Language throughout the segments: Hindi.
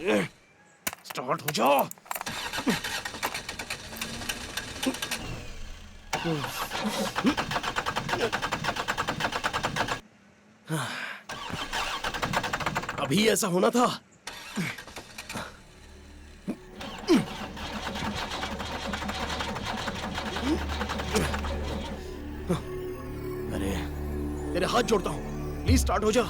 स्टार्ट हो जाओ। अभी ऐसा होना था। अरे तेरे हाथ जोड़ता हूं, प्लीज स्टार्ट हो जा।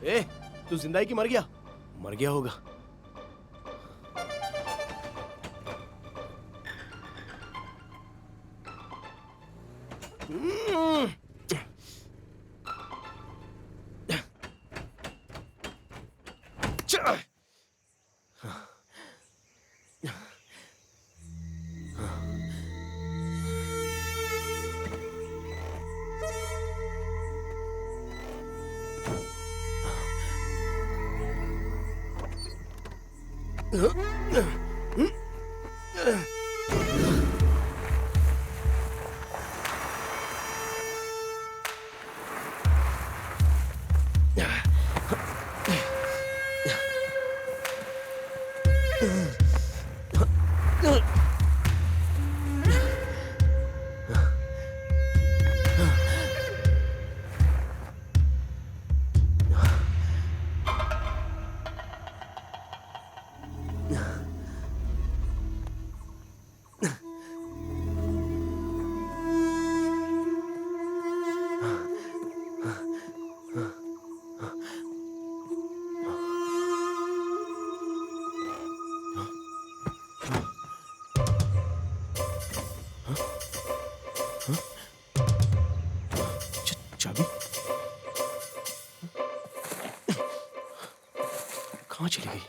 ए, तू जिंदा है कि मर गया? मर गया होगा। चाबी कहाँ चली गई?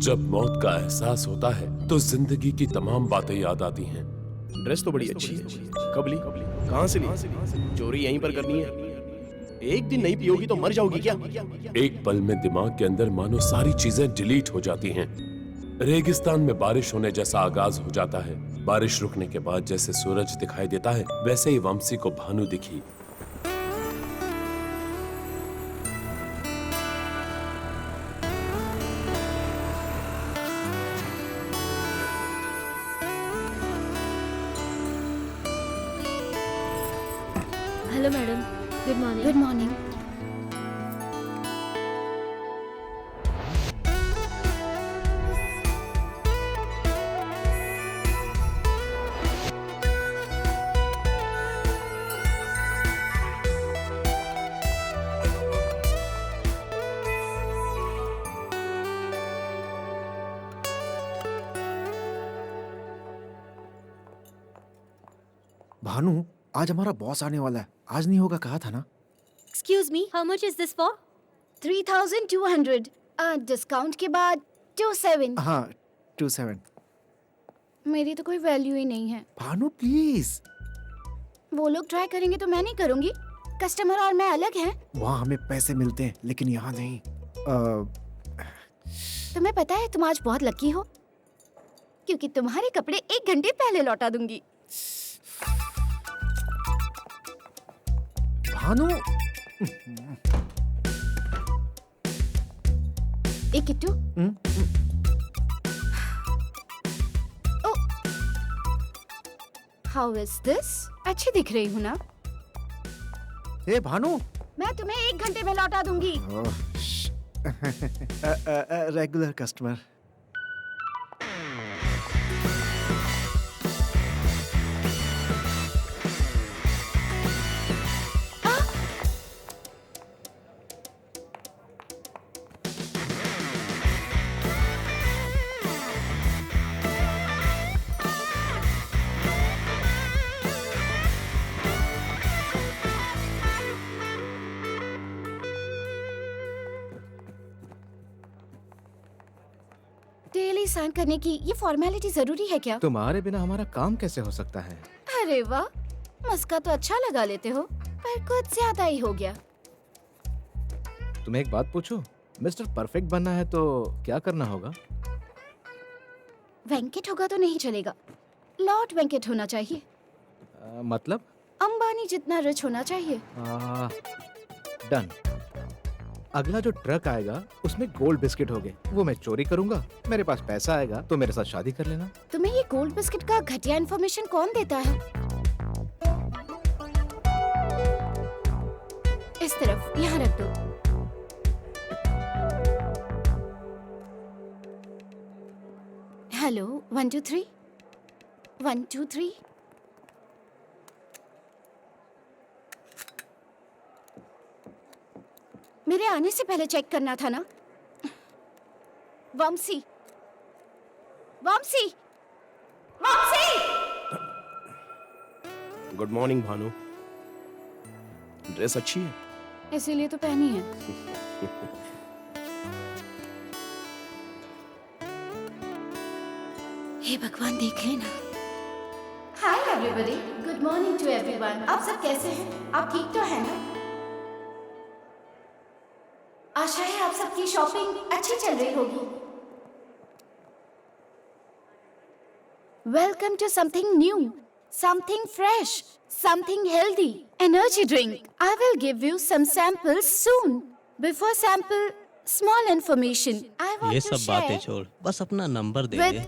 जब मौत का एहसास होता है तो जिंदगी की तमाम बातें याद आती हैं। ड्रेस तो बड़ी अच्छी है। कब ली? कहाँ से ली? चोरी यहीं पर करनी है? एक दिन नहीं पियोगी तो मर जाओगी क्या? एक पल में दिमाग के अंदर मानो सारी चीजें डिलीट हो जाती हैं। रेगिस्तान में बारिश होने जैसा आगाज हो जाता है। बारिश रुकने के बाद जैसे सूरज दिखाई देता है, वैसे ही वंशी को भानु दिखी। Hello madam, good morning. Good morning. Bhanu, आज हमारा बॉस आने वाला है। आज नहीं होगा कहा था ना? Excuse me, how much is this for? 3200 discount के बाद 27। हाँ, 27। मेरी तो कोई वैल्यू ही नहीं है। भानु प्लीज। वो लोग ट्राई करेंगे तो मैं नहीं करूंगी। कस्टमर और मैं अलग हैं। वहाँ हमें पैसे मिलते हैं लेकिन यहाँ नहीं। तुम्हें पता है तुम आज बहुत लकी हो, क्योंकि तुम्हारे कपड़े 1 घंटे पहले लौटा दूंगी। भानु। एक किट्टू। ओ, हाउ इज दिस? अच्छी दिख रही हूँ ना? ए भानु। मैं तुम्हें 1 घंटे में लौटा दूंगी। Regular customer. डेली साइन करने की ये फॉर्मेलिटी जरूरी है क्या? तुम्हारे बिना हमारा काम कैसे हो सकता है? अरे वाह, मस्का तो अच्छा लगा लेते हो, पर कुछ ज्यादा ही हो गया। तुम्हें एक बात पूछूं? मिस्टर परफेक्ट बनना है तो क्या करना होगा? वेंकट होगा तो नहीं चलेगा, लॉर्ड वेंकट होना चाहिए। मतलब? अंबानी जितना रिच होना चाहिए। डन। अगला जो ट्रक आएगा उसमें गोल्ड बिस्किट होंगे, वो मैं चोरी करूंगा। मेरे पास पैसा आएगा तो मेरे साथ शादी कर लेना। तुम्हें ये गोल्ड बिस्किट का घटिया इन्फॉर्मेशन कौन देता है? इस तरफ, यहाँ रख दो। हेलो, 1 2 3 1 2 3। मेरे आने से पहले चेक करना था ना। Vanshi, Vanshi, Vanshi! Good morning Bhanu. Dress अच्छी है। इसीलिए तो पहनी है। हे भगवान, देख लेना। Hi everybody, good morning to everyone. आप सब कैसे हैं? आप ठीक तो हैं ना? आशा है आप सबकी शॉपिंग अच्छी चल रही होगी। Welcome to something new, something fresh, something healthy, energy drink. I will give you some samples soon. Before sample, small information I want ये टू सब बातें छोड़, बस अपना नंबर दे दे।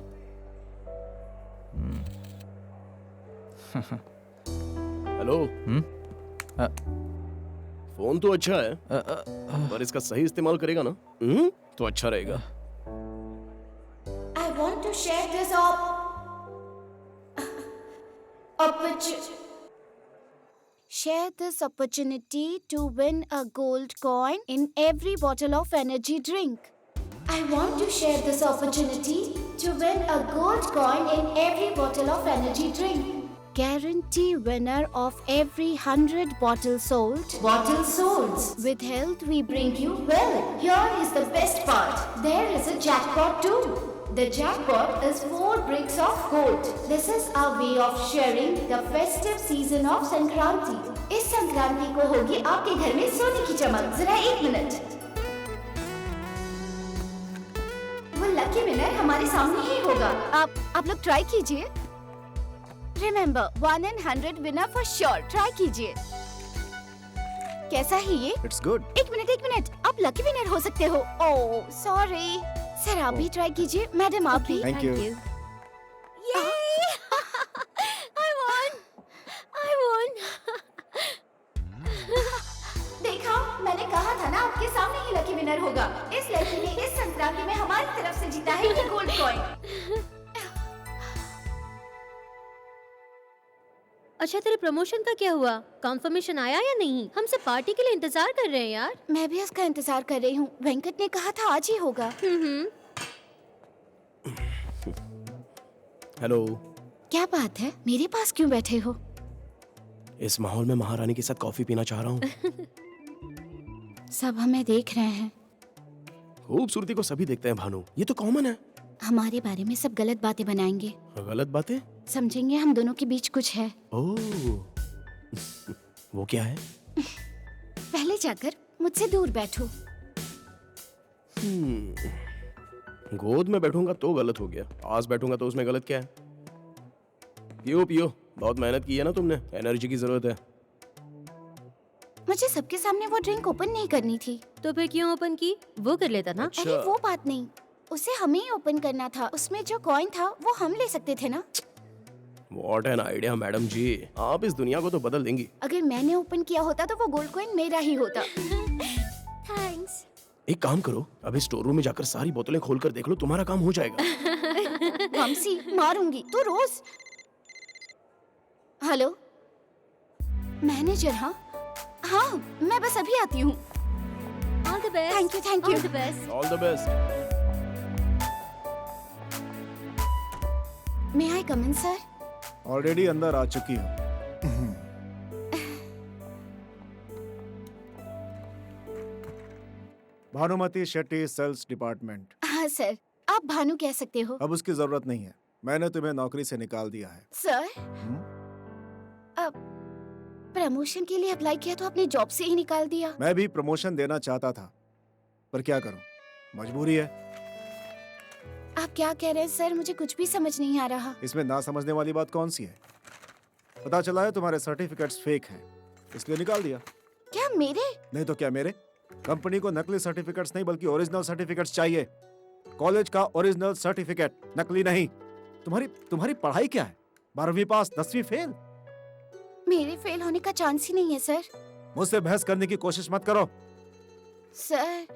हेलो। फोन तो अच्छा है, पर इसका सही इस्तेमाल करेगा ना तो अच्छा रहेगा। I want to share this opportunity to win a gold coin in every bottle of energy drink. I want to share this opportunity to win a gold coin in every bottle of energy drink. Guarantee winner of every 100 bottles sold. With health we bring you well. Here is the best part. There is a jackpot too. The jackpot is 4 bricks of gold. This is our way of sharing the festive season of Sankranti. इस संक्रांति को होगी आपके घर में सोने की चमक। जरा 1 मिनट। वो लकी विनर हमारे सामने ही होगा। आप लोग ट्राई कीजिए। Remember, 1 in 100 winner for sure. Try कीजिए। कैसा है ये? It's good. एक मिनट, आप लकी विनर हो सकते हो। ओह, सॉरी। सर आप भी ट्राई कीजिए, मैडम आप भी। Thank you. I won. देखा, मैंने कहा था ना आपके सामने ही लकी विनर होगा। इस लड़की ने इस संक्रांति में हमारी तरफ से जीता है ये गोल्ड कॉइन। अच्छा, तेरे प्रमोशन का क्या हुआ? कंफर्मेशन आया या नहीं? हमसे पार्टी के लिए इंतजार कर रहे हैं यार। मैं भी उसका इंतजार कर रही हूँ। वेंकट ने कहा था आज ही होगा। हेलो। क्या बात है, मेरे पास क्यों बैठे हो? इस माहौल में महारानी के साथ कॉफी पीना चाह रहा हूँ। सब हमें देख रहे हैं। खूबसूरती को सभी देखते हैं भानु, ये तो कॉमन है। हमारे बारे में सब गलत बातें बनाएंगे। गलत बातें? समझेंगे हम दोनों के बीच कुछ है। ओह, वो क्या है? पहले जाकर मुझसे दूर बैठो। गोद में बैठूंगा तो गलत हो गया, पास बैठूंगा तो उसमें गलत क्या है? पियो पियो, बहुत मेहनत की है ना तुमने, एनर्जी की जरूरत है। मुझे सबके सामने वो ड्रिंक ओपन नहीं करनी थी। तो फिर क्यों ओपन की? वो कर लेता ना। अरे वो बात नहीं, उसे हमें ही ओपन करना था। उसमें जो कॉइन था वो हम ले सकते थे ना। व्हाट एन आइडिया मैडम जी, आप इस दुनिया को तो बदल देंगी। अगर मैंने ओपन किया होता तो वो गोल्ड कॉइन मेरा ही होता। थैंक्स। एक काम करो, अभी स्टोर रूम में जाकर सारी बोतलें खोलकर देख लो, तुम्हारा काम हो जाएगा। वंशी, मारूंगी तो रोज। Hello manager. हाँ हाँ, मैं बस अभी आती हूँ। All the best. Thank you, thank you. All the best. All the best. May I come in sir? Already अंदर आ चुकी हूँ। Bhanumati Shetty, sales department. हाँ सर, आप भानु कह सकते हो। अब उसकी जरूरत नहीं है, मैंने तुम्हें नौकरी से निकाल दिया है। सर अब प्रमोशन के लिए अप्लाई किया तो आपने जॉब से ही निकाल दिया। मैं भी प्रमोशन देना चाहता था, पर क्या करूं, मजबूरी है। आप क्या कह रहे हैं सर? मुझे कुछ भी समझ नहीं आ रहा। इसमें ना समझने वाली बात कौन सी है? पता चला है तुम्हारे सर्टिफिकेट्स फेक हैं, इसलिए निकाल दिया। क्या मेरे? नहीं तो क्या मेरे? कंपनी को नकली सर्टिफिकेट्स नहीं बल्कि ओरिजिनल सर्टिफिकेट्स चाहिए। कॉलेज का ओरिजिनल सर्टिफिकेट, नकली नहीं। तुम्हारी पढ़ाई क्या है? 12वीं पास, 10वीं फेल? मेरे फेल होने का चांस ही नहीं है सर। मुझसे बहस करने की कोशिश मत करो। सर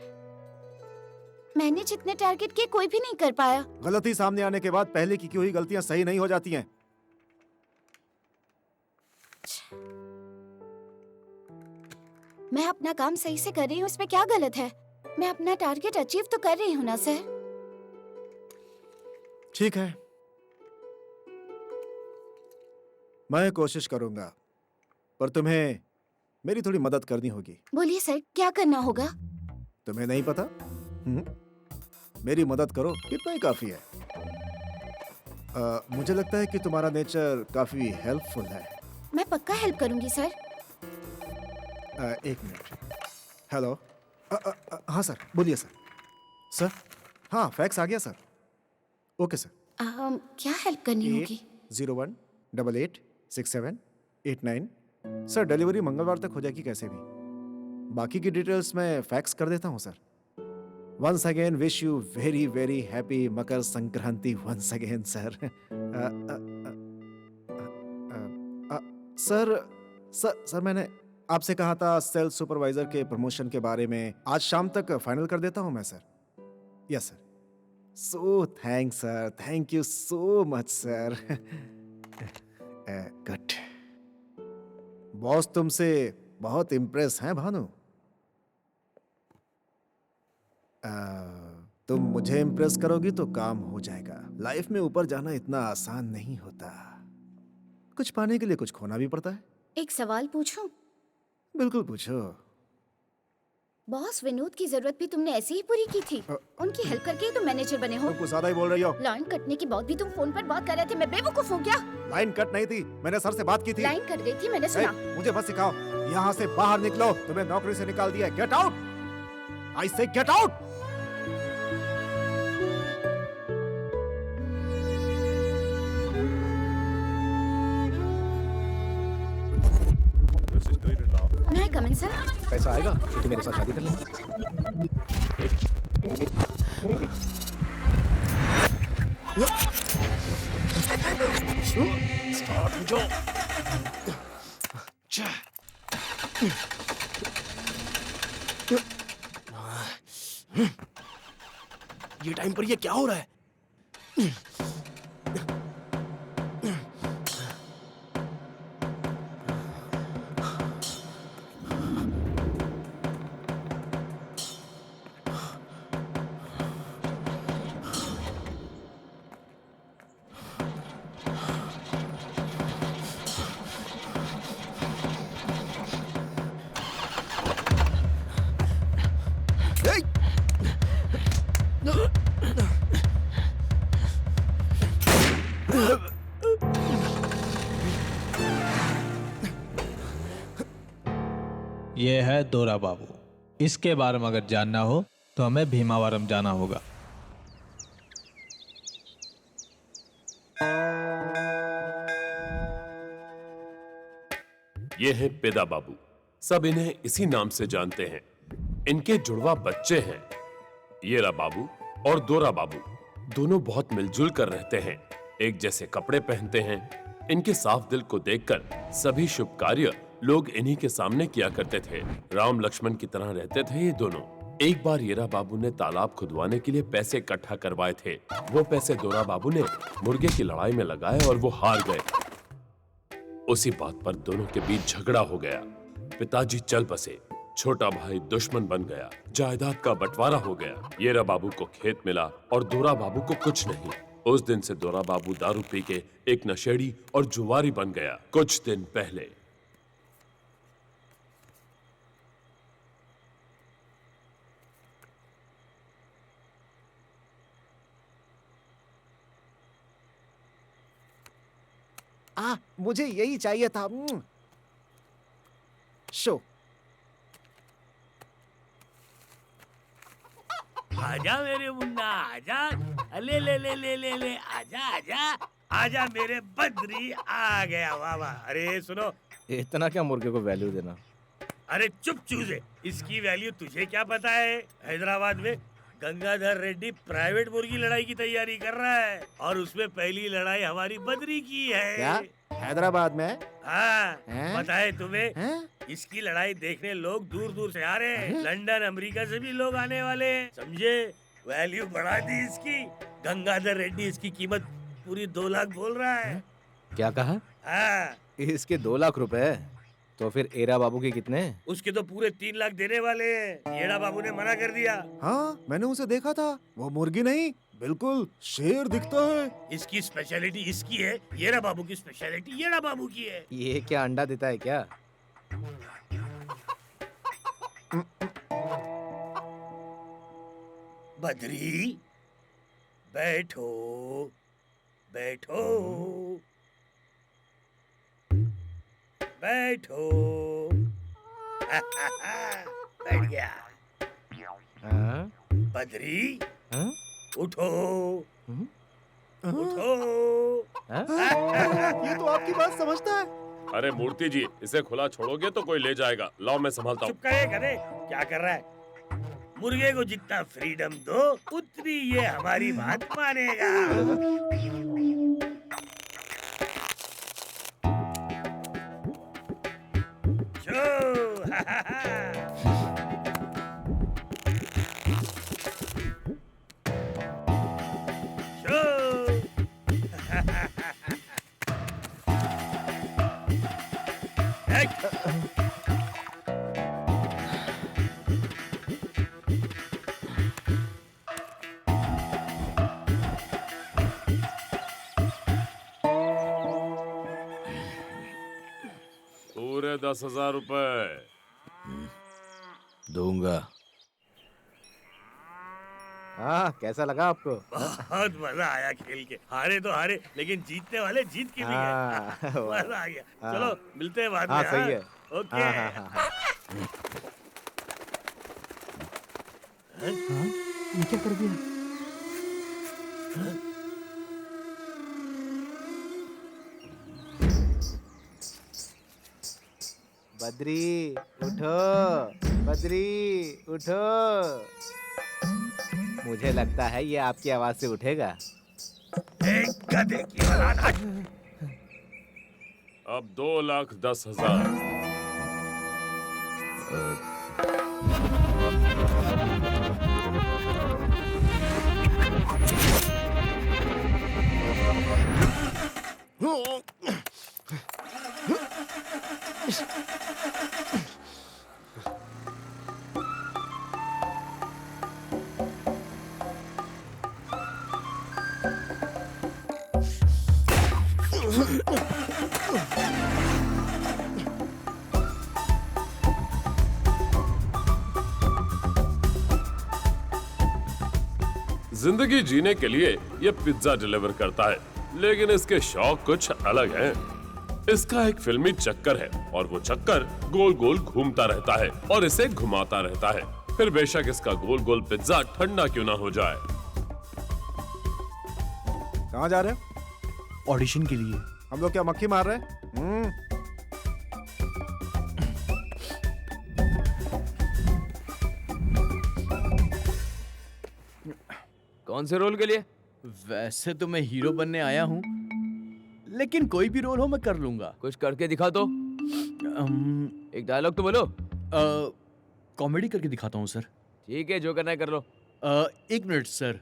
मैंने जितने टारगेट किए कोई भी नहीं कर पाया। गलती सामने आने के बाद पहले की हुई गलतियां सही नहीं हो जाती हैं। मैं अपना काम सही से कर रही हूँ, इसमें क्या गलत है? मैं अपना टारगेट अचीव तो कर रही हूँ ना सर। ठीक है, मैं कोशिश करूंगा, पर तुम्हें मेरी थोड़ी मदद करनी होगी। बोलिए सर, क्या करना होगा? तुम्हें नहीं पता? मेरी मदद करो, इतना ही काफी है। मुझे लगता है कि तुम्हारा नेचर काफी हेल्पफुल है। मैं पक्का हेल्प करूंगी सर। एक मिनट। हेलो। हाँ सर, बोलिए सर। सर, हाँ फैक्स आ गया सर। Okay sir. क्या हेल्प करनी होगी? 01886789। सर डिलीवरी मंगलवार तक हो जाएगी कैसे भी। बाकी की डिटेल्स मैं फैक्स कर देता हूँ sir. Once again wish you very very happy Makar Sankranti once again sir. Sir मैंने आपसे कहा था सेल्स सुपरवाइजर के प्रमोशन के बारे में। आज शाम तक फाइनल कर देता हूं मैं sir. Yes sir. So thanks sir, thank you so much sir. Good. Boss तुमसे बहुत इम्प्रेस हैं भानु। तुम मुझे इम्प्रेस करोगी तो काम हो जाएगा। लाइफ में ऊपर जाना इतना आसान नहीं होता। कुछ पाने के लिए कुछ खोना भी पड़ता है। एक सवाल पूछूं? बिल्कुल पूछो। बॉस विनोद की जरूरत भी तुमने ऐसे ही पूरी की थी? उनकी हेल्प करके ही तुम मैनेजर बने हो। तुम कुछ ज्यादा ही बोल रही हो। लाइन कटने के बाद भी तुम फोन पर बात कर रहे थे। मैं बेवकूफ हूँ क्या? लाइन कट नहीं थी, मैंने सर से बात की थी। लाइन कट गई थी, मैंने सुना। मुझे मत सिखाओ। यहाँ से बाहर निकलो, तुम्हें नौकरी से निकाल दिया। गेट आउट, आई से गेट आउट। मैं कम इन सर? पैसा आएगा तो तू मेरे साथ शादी कर ले। स्टार्ट हो जाओ। ये टाइम पर ये क्या हो रहा है? ये है दोरा बाबू। इसके बारे में अगर जानना हो तो हमें भीमावरम जाना होगा। ये है पेदा बाबू। सब इन्हें इसी नाम से जानते हैं। इनके जुड़वा बच्चे हैं। येरा बाबू और दोरा बाबू दोनों बहुत मिलजुल कर रहते हैं। एक जैसे कपड़े पहनते हैं, इनके साफ दिल को देखकर सभी शुभ कार्य लोग इन्हीं के सामने किया करते थे। राम लक्ष्मण की तरह रहते थे ये दोनों। एक बार येरा बाबू ने तालाब खुदवाने के लिए पैसे इकट्ठा करवाए थे। वो पैसे दोरा बाबू ने मुर्गे की लड़ाई में लगाए और वो हार गए। उसी बात पर दोनों के बीच झगड़ा हो गया। पिताजी चल बसे, छोटा भाई दुश्मन बन गया, जायदाद का बंटवारा हो गया। येरा बाबू को खेत मिला और दोरा बाबू को कुछ नहीं। उस दिन से दोरा बाबू दारू पी के एक नशेड़ी और जुआरी बन गया। कुछ दिन पहले मुझे यही चाहिए था। शो। आजा मेरे मुन्ना, आजा। ले ले ले ले ले ले, आजा आजा आजा मेरे बद्री, आ गया। वाह वाह। अरे सुनो, इतना क्या मुर्गे को वैल्यू देना? अरे चुप चूजे, इसकी वैल्यू तुझे क्या पता है? हैदराबाद में गंगाधर रेड्डी प्राइवेट मुर्गी लड़ाई की तैयारी कर रहा है और उसमें पहली लड़ाई हमारी बद्री की है। क्या हैदराबाद में? हाँ, हैं? पता है तुम्हें? हैं? इसकी लड़ाई देखने लोग दूर दूर से आ रहे हैं। लंदन अमेरिका से भी लोग आने वाले हैं, समझे? वैल्यू बढ़ा दी इसकी। गंगाधर रेड्डी इसकी कीमत पूरी 2 लाख बोल रहा है। क्या कहा? हाँ, इसके 2 लाख रुपए? तो फिर एरा बाबू के कितने? उसके तो पूरे 3 लाख देने वाले हैं। येड़ा बाबू ने मना कर दिया। हाँ, मैंने उसे देखा था। वो मुर्गी नहीं, बिल्कुल शेर दिखता है। इसकी स्पेशलिटी इसकी है, येड़ा बाबू की स्पेशलिटी येड़ा बाबू की है। ये क्या अंडा देता है क्या? बद्री, बैठो बैठो बैठो। बैठ गया। हाँ? बद्री, हाँ? उठो उठो। हाँ? ये तो आपकी बात समझता है। अरे मूर्ति जी, इसे खुला छोड़ोगे तो कोई ले जाएगा। लाओ मैं संभालता हूँ। चुप करे गधे, क्या कर रहा है? मुर्गे को जितना फ्रीडम दो उतनी ये हमारी बात मानेगा। पूरे 10,000 रुपए दूंगा। हाँ, कैसा लगा आपको? बहुत मजा आया खेल के। हारे तो हारे, लेकिन जीतने वाले जीत के भी गए। मजा आ गया। चलो मिलते हैं बाद में। हाँ, सही है। ओके। ये क्या कर दिया? बद्री उठो, बद्री उठो। मुझे लगता है ये आपकी आवाज से उठेगा। एक गधे की औलाद। अब 2,10,000। जिंदगी जीने के लिए ये पिज्जा डिलीवर करता है, लेकिन इसके शौक कुछ अलग हैं। इसका एक फिल्मी चक्कर है और वो चक्कर गोल गोल घूमता रहता है और इसे घुमाता रहता है। फिर बेशक इसका गोल गोल पिज्जा ठंडा क्यों ना हो जाए। कहाँ जा रहे हो? ऑडिशन के लिए। हम लोग क्या मक्खी मार रहे हैं? कौन से रोल के लिए? वैसे तो मैं हीरो बनने आया हूँ, लेकिन कोई भी रोल हो मैं कर लूंगा। कुछ करके दिखा तो, एक डायलॉग तो बोलो। कॉमेडी करके दिखाता हूँ सर। ठीक है, जो करना है कर लो। 1 मिनट सर।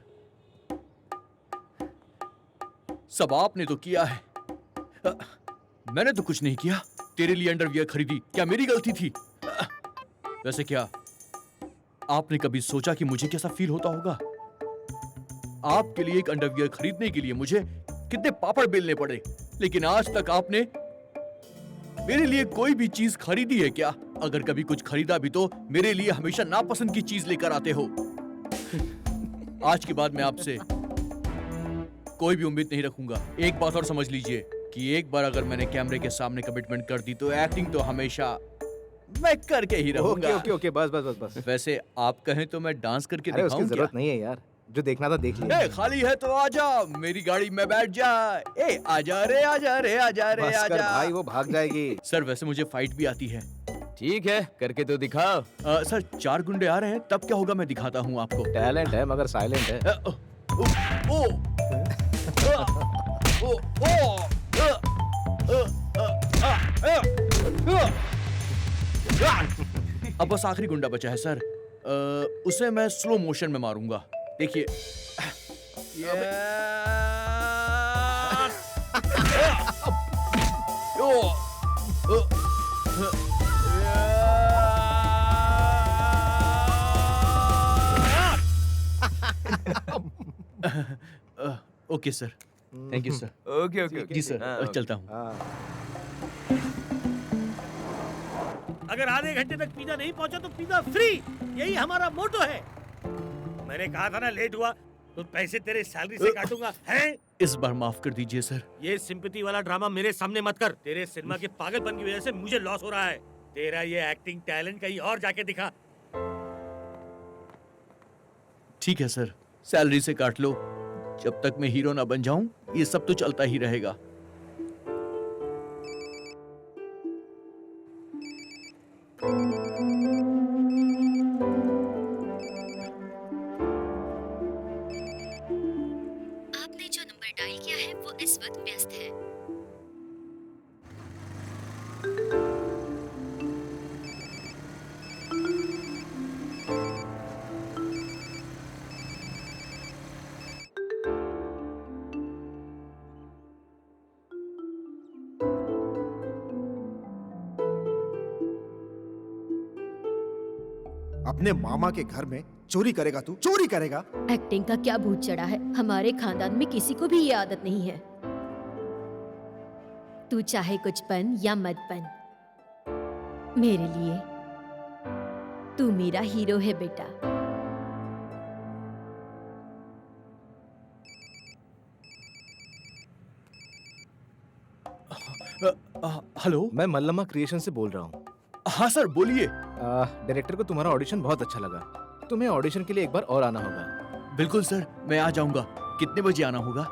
सब आपने तो किया है, मैंने तो कुछ नहीं किया। तेरे लिए अंडरवियर खरीदी, क्या मेरी गलती थी? वैसे क्या आपने कभी सोचा कि मुझे कैसा फील होता होगा? आपके लिए एक अंडरवियर खरीदने के लिए मुझे कितने पापड़ बेलने पड़े, लेकिन आज तक आपने मेरे लिए कोई भी चीज खरीदी है क्या? अगर कभी कुछ खरीदा भी तो मेरे लिए हमेशा नापसंद की चीज लेकर आते हो। आज के बाद मैं आपसे कोई भी उम्मीद नहीं रखूंगा। एक बात और समझ लीजिए कि एक बार अगर मैंने कैमरे के सामने कमिटमेंट कर दी तो एक्टिंग तो हमेशा मैं करके ही रहूंगा। ओके बस बस बस बस। वैसे आप कहें तो मैं डांस करके अरे उसकी दिखाऊं क्या? जरूरत नहीं है यार, जो देखना था देख लिया। खाली है तो आजा, मेरी गाड़ी में बैठ जा। आजा रे आजा रे आजा रे बस कर आजा। भाई, वो भाग जाएगी। सर वैसे मुझे फाइट भी आती है। ठीक है, करके तो दिखा। सर 4 गुंडे आ रहे हैं, तब क्या होगा मैं दिखाता हूँ आपको। टैलेंट है मगर साइलेंट है। अब बस आखिरी गुंडा बचा है सर। उसे मैं स्लो मोशन में मारूंगा, देखिए। Okay sir, thank you sir. Okay जी सर, चलता हूँ। अगर आधे घंटे तक पिज्जा नहीं पहुंचा तो पिज्जा फ्री, यही हमारा मोटो है। मैंने कहा था ना लेट हुआ तो पैसे तेरे सैलरी से काटूंगा, हैं? इस बार माफ कर दीजिए सर। ये सिंपैथी वाला ड्रामा मेरे सामने मत कर। तेरे सिनेमा के पागलपन की वजह से मुझे लॉस हो रहा है। तेरा ये एक्टिंग टैलेंट कहीं और जाके दिखा। ठीक है सर, सैलरी से काट लो। जब तक मैं हीरो ना बन जाऊं ये सब तो चलता ही रहेगा। आपने जो नंबर डायल किया है वो इस वक्त व्यस्त है। अपने मामा के घर में चोरी करेगा तू? चोरी करेगा? एक्टिंग का क्या भूत चढ़ा है, हमारे खानदान में किसी को भी ये आदत नहीं है। तू चाहे कुछ बन या मत बन, मेरे लिए तू मेरा हीरो है बेटा। हेलो, मैं मल्लमा क्रिएशन से बोल रहा हूँ। हाँ सर बोलिए। डायरेक्टर को तुम्हारा ऑडिशन बहुत अच्छा लगा, तुम्हें ऑडिशन के लिए एक बार और आना होगा। बिल्कुल सर, मैं आ जाऊंगा। कितने बजे आना होगा?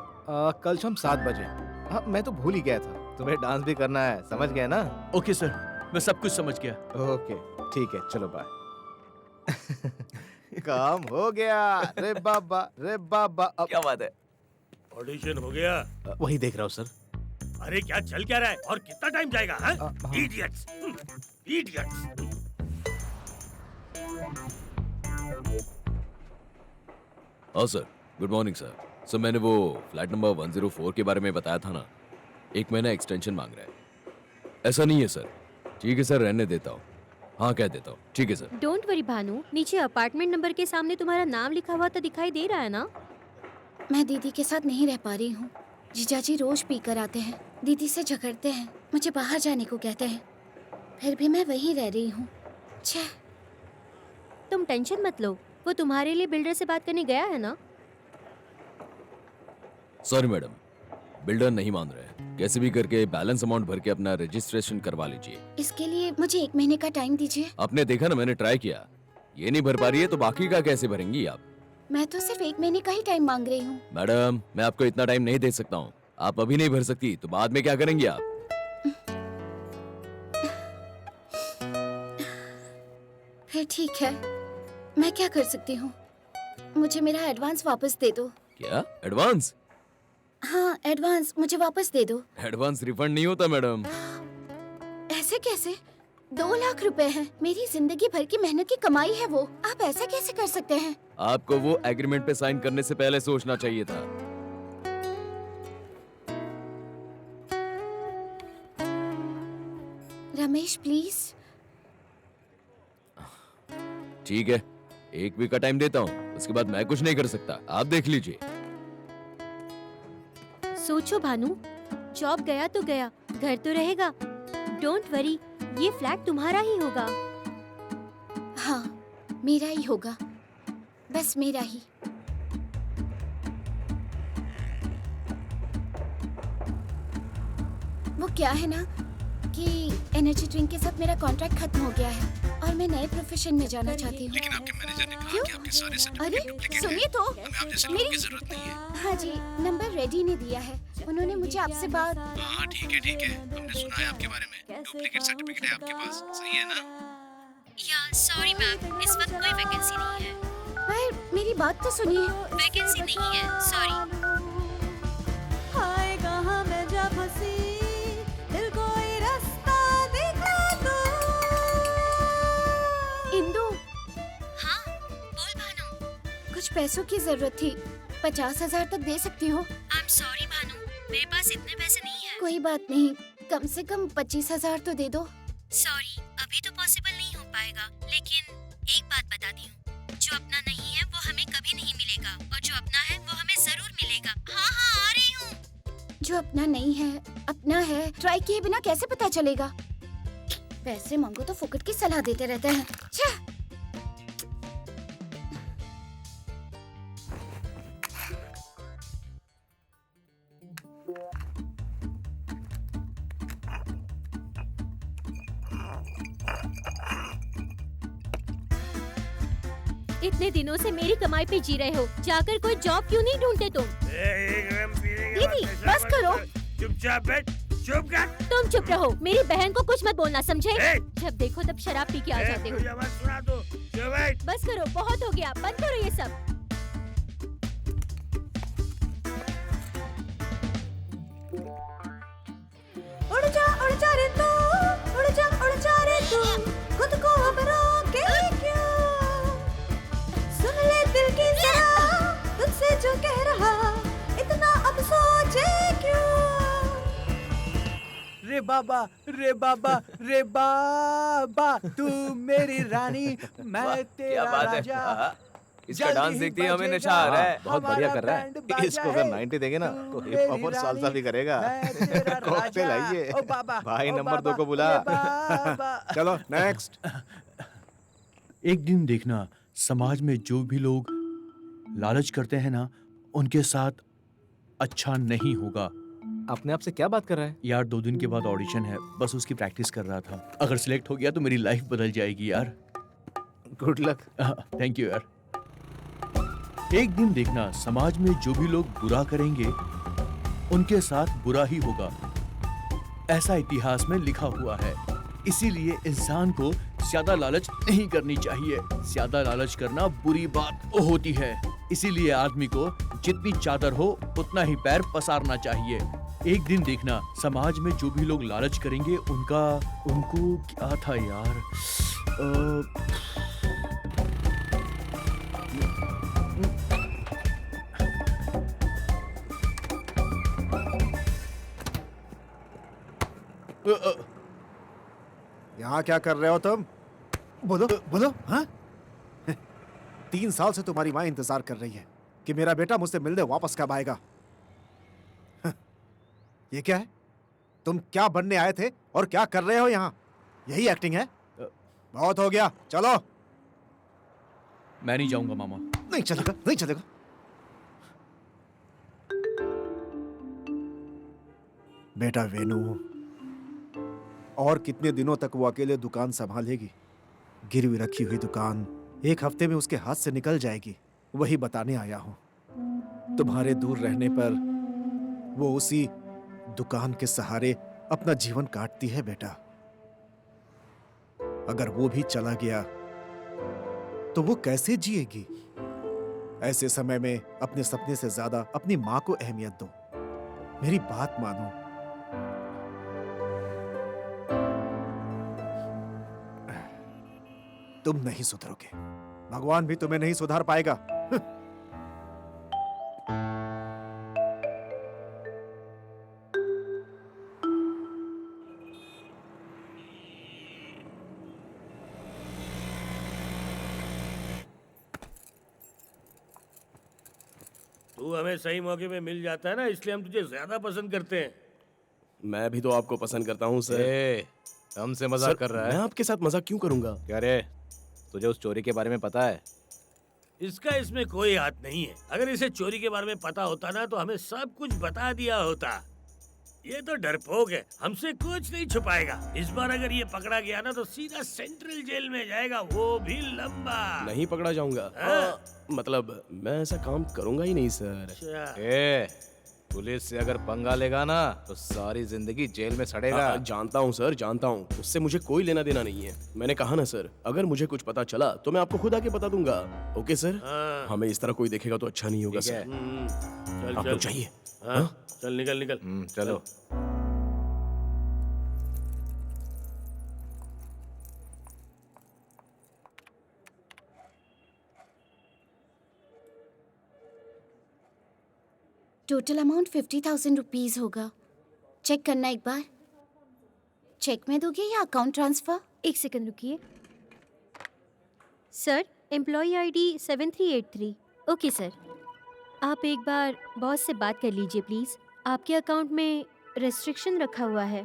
कल शाम 7 बजे। हाँ मैं तो भूल ही गया था, तुम्हें डांस भी करना है, समझ गए ना? ओके सर, मैं सब कुछ समझ गया। ओके ठीक है, चलो बाय। काम हो गया। रे बाबा रे बाबा। अब क्या बात है? ऑडिशन हो गया? वही देख रहा हूँ सर। अरे क्या चल क्या रहा है और कितना टाइम जाएगा? Idiots, idiots. हाँ sir, good morning sir. Sir मैंने वो फ्लैट नंबर 104 के बारे में बताया था ना, 1 महीना एक्सटेंशन मांग रहा है। ऐसा नहीं है सर। ठीक है सर, रहने देता हूँ। हाँ कह देता हूँ। ठीक है सर। डोंट वरी भानु, नीचे अपार्टमेंट नंबर के सामने तुम्हारा नाम लिखा हुआ तो दिखाई दे रहा है ना? मैं दीदी के साथ नहीं रह पा रही हूँ। जीजाजी रोज पी कर आते हैं, दीदी से झगड़ते हैं, मुझे बाहर जाने को कहते हैं, फिर भी मैं वहीं रह रही हूँ। छे। तुम टेंशन मत लो, वो तुम्हारे लिए बिल्डर से बात करने गया है ना? सॉरी मैडम, बिल्डर नहीं मान रहे हैं। कैसे भी करके बैलेंस अमाउंट भर के अपना रजिस्ट्रेशन करवा लीजिए। इसके लिए मुझे 1 महीने का टाइम दीजिए। आपने देखा ना, मैंने ट्राई किया। ये नहीं भर पा रही है तो बाकी का कैसे भरेंगी आप? मैं तो सिर्फ 1 महीने का ही टाइम मांग रही हूँ। मैडम मैं आपको इतना टाइम नहीं दे सकता हूँ। आप अभी नहीं भर सकती तो बाद में क्या करेंगी आप? फिर ठीक है, मैं क्या कर सकती हूँ? मुझे मेरा एडवांस वापस दे दो। क्या एडवांस? हाँ, एडवांस मुझे वापस दे दो। एडवांस रिफंड नहीं होता मैडम। ऐसे कैसे? 2 लाख रुपए हैं, मेरी जिंदगी भर की मेहनत की कमाई है वो। आप ऐसा कैसे कर सकते हैं? आपको वो एग्रीमेंट पे साइन करने से पहले सोचना चाहिए था। रमेश प्लीज। ठीक है, 1 वीक का टाइम देता हूँ, उसके बाद मैं कुछ नहीं कर सकता, आप देख लीजिए। सोचो भानु, जॉब गया तो गया, घर तो रहेगा। डोंट वरी, ये फ्लैट तुम्हारा ही होगा। हाँ, मेरा ही होगा, बस मेरा ही। वो क्या है ना कि एनर्जी ड्रिंक के साथ मेरा कॉन्ट्रैक्ट खत्म हो गया है और मैं नए प्रोफेशन में जाना चाहती हूँ। लेकिन आपके मैनेजर ने कहा क्यों? कि आपके सारे अरे सर्टिफिकेट डुप्लीकेट हैं। सुनिए तो, हमें आपसे सर्टिफिकेट की जरूरत नहीं है। हाँ जी, नंबर रेडी ने दिया है। उन्होंने मुझे आपसे बात। हाँ ठीक है, हमने सुना है आपके बारे में। डुप्लीकेट सर्टिफिकेट है आपके पास, सही है ना? या सॉरी मैम, इस वक्त कोई वैकेंसी नहीं है। पर मेरी बात तो सुनिए। वैकेंसी नहीं है, सॉरी। इंदु, हाँ, बोल भानु। कुछ पैसों की जरूरत थी। 50,000 तक दे सकती हो? आई एम सॉरी भानु, मेरे पास इतने पैसे नहीं है। कोई बात नहीं, कम से कम 25,000 तो दे दो। सॉरी, अभी तो पॉसिबल नहीं हो पाएगा, लेकिन एक बात बताती हूँ, जो अपना नहीं है वो हमें कभी नहीं मिलेगा, और जो अपना है वो हमें जरूर मिलेगा। हाँ हाँ, आ रही हूँ। जो अपना नहीं है अपना है, ट्राई किए बिना कैसे पता चलेगा? पैसे मांगो तो फुकट की सलाह देते रहते हैं। छः। इतने दिनों से मेरी कमाई पे जी रहे हो, जाकर कोई जॉब क्यों नहीं ढूंढते तुम? एक रम पीने के बाद दीदी, नशा बस मत करो। कर। चुपचाप बैठ, चुप कर। तुम चुप रहो, मेरी बहन को कुछ मत बोलना, समझे? ए! जब देखो तब शराब पी के आ जाते हो। तुझे आवाज सुना दो, चुप बैठ। बस करो, बहुत हो गया, बंद करो ये सब। उड़ जा रे तू, उड़ जा रे तू, खुद को अब रोके क्यों? सुन ले दिल की जरा, तुझसे जो कह रहा, इतना अब सोचे क्यों? रे बाबा, रे बाबा, रे बाबा, तू मेरी रानी, मैं तेरा राजा। इसका डांस देखते ही हमें नशा आ रहा है। बहुत बढ़िया कर रहा है। इसको अगर 90 देंगे ना तो हिप हॉप और सालसा भी करेगा। कॉकटेल आइए। भाई नंबर 2 को बुला। चलो नेक्स्ट। एक दिन देखना, समाज में जो भी लोग लालच करते हैं ना, उनके साथ अच्छा नहीं होगा। अपने आप से क्या बात कर रहा है? यार 2 दिन के बाद ऑडिशन है, बस उसकी प्रैक्टिस कर रहा था। अगर सिलेक्ट हो गया तो मेरी लाइफ बदल जाएगी यार। Good luck. थैंक यू यार। एक दिन देखना, समाज में जो भी लोग बुरा करेंगे उनके साथ बुरा ही होगा, ऐसा इतिहास में लिखा हुआ है। इसीलिए इंसान को ज्यादा लालच नहीं करनी चाहिए। ज्यादा लालच करना बुरी बात होती है। इसीलिए आदमी को जितनी चादर हो उतना ही पैर पसारना चाहिए। एक दिन देखना, समाज में जो भी लोग लालच करेंगे उनको क्या था यार, यहाँ क्या कर रहे हो तुम? बोलो बोलो। हाँ 3 साल से तुम्हारी माँ इंतजार कर रही है कि मेरा बेटा मुझसे मिलने वापस कब आएगा। ये क्या है? तुम क्या बनने आए थे और क्या कर रहे हो यहाँ? यही एक्टिंग है? बहुत हो गया, चलो। मैं नहीं जाऊंगा मामा। नहीं चलेगा, नहीं चलेगा। बेटा वेनु, और कितने दिनों तक वो अकेले दुकान संभालेगी? गिरवी रखी हुई दुकान 1 हफ्ते में उसके हाथ से निकल जाएगी। वही बताने आया हूं। तुम्हारे दूर रहने पर वो उसी दुकान के सहारे अपना जीवन काटती है बेटा। अगर वो भी चला गया तो वो कैसे जिएगी? ऐसे समय में अपने सपने से ज्यादा अपनी माँ को अहमियत दो। मेरी बात मानो। तुम नहीं सुधरोगे, भगवान भी तुम्हें नहीं सुधार पाएगा। तू हमें सही मौके पे मिल जाता है ना, इसलिए हम तुझे ज्यादा पसंद करते हैं। मैं भी तो आपको पसंद करता हूँ सर। हमसे मजाक सर, कर रहा मैं है? आपके साथ मजाक क्यों करूंगा? क्या रे, तुझे उस चोरी के बारे में पता है? इसका इसमें कोई हाथ नहीं है। अगर इसे चोरी के बारे में पता होता ना तो हमें सब कुछ बता दिया होता। ये तो डरपोक है, हमसे कुछ नहीं छुपाएगा। इस बार अगर ये पकड़ा गया ना तो सीधा सेंट्रल जेल में जाएगा, वो भी लंबा। नहीं पकड़ा जाऊंगा। मतलब मैं ऐसा काम करूंगा ही नहीं सर। अच्छा। पुलिस से अगर पंगा लेगा ना तो सारी जिंदगी जेल में सड़ेगा। जानता हूँ सर, जानता हूँ, उससे मुझे कोई लेना देना नहीं है। मैंने कहा ना सर, अगर मुझे कुछ पता चला तो मैं आपको खुद आके बता दूंगा। Okay sir? हमें इस तरह कोई देखेगा तो अच्छा नहीं होगा ठीक है। सर। चल आप चल। लोग चाहिए। हाँ, चल निकल निकल। चलो। टोटल अमाउंट 50,000 रुपीज होगा। चेक करना एक बार। चेक में दोगे या अकाउंट ट्रांसफर? एक सेकंड रुकिए। Sir, employ ID 7383। Okay sir, आप एक बार बॉस से बात कर लीजिए प्लीज। आपके अकाउंट में रेस्ट्रिक्शन रखा हुआ है।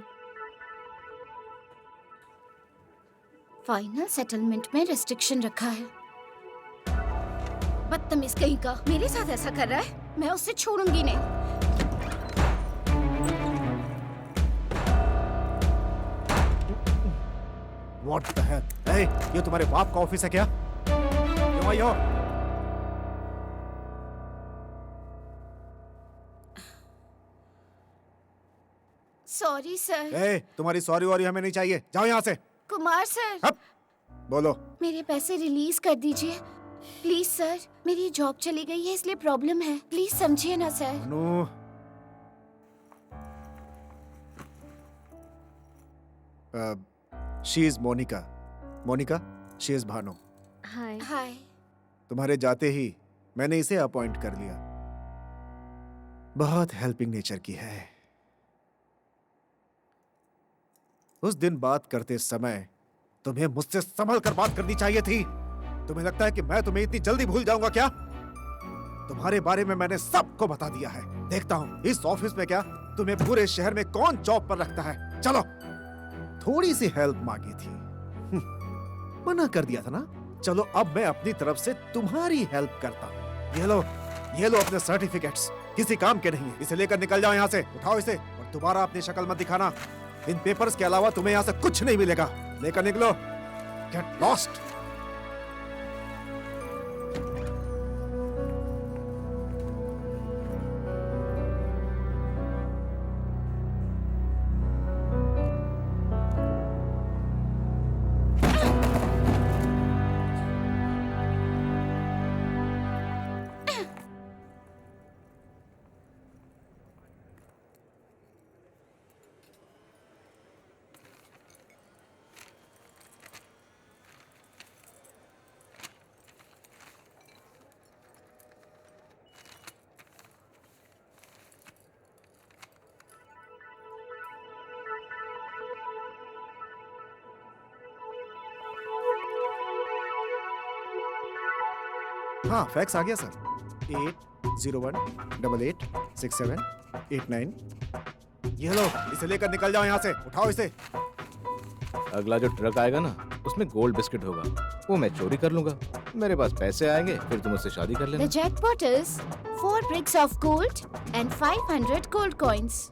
फाइनल सेटलमेंट में रेस्ट्रिक्शन रखा है। बदतमीज कहीं का, मेरे साथ ऐसा कर रहा है, मैं उसे छोड़ूंगी नहीं। What the hell? Hey, ये तुम्हारे बाप का ऑफिस है क्या? क्यों आई हो? Sorry sir. Hey, तुम्हारी सॉरी वॉरी हमें नहीं चाहिए, जाओ यहाँ से। कुमार सर, हप, बोलो। मेरे पैसे रिलीज कर दीजिए प्लीज सर। मेरी जॉब चली गई है इसलिए प्रॉब्लम है, प्लीज समझिए ना sir. No, she is Monica. Monica, she is Bhanu. Hi. Hi. तुम्हारे जाते ही मैंने इसे अपॉइंट कर लिया। बहुत हेल्पिंग नेचर की है। उस दिन बात करते समय तुम्हें मुझसे संभल कर बात करनी चाहिए थी। तुम्हें लगता है कि मैं तुम्हें इतनी जल्दी भूल जाऊंगा क्या? तुम्हारे बारे में मैंने सबको बता दिया है। देखता हूँ इस ऑफिस में क्या तुम्हें पूरे शहर में कौन जॉब पर रखता है। चलो, थोड़ी सी हेल्प मांगी थी, मना कर दिया था ना। चलो अब मैं अपनी तरफ से तुम्हारी हेल्प करता हूँ। ये लो अपने सर्टिफिकेट्स, किसी काम के नहीं है। इसे लेकर निकल जाओ यहाँ से। उठाओ इसे और दोबारा अपनी शक्ल मत दिखाना। इन पेपर्स के अलावा तुम्हें यहाँ से कुछ नहीं मिलेगा। लेकर निकलो। Get lost. हाँ, फैक्स आ गया सर। 801886789। ये लो, इसे लेकर निकल जाओ यहाँ से। उठाओ इसे। अगला जो ट्रक आएगा ना उसमें गोल्ड बिस्किट होगा, वो मैं चोरी कर लूंगा। मेरे पास पैसे आएंगे, फिर तुम उससे शादी कर लेना। The jackpot is 4 bricks of gold and 500 gold coins.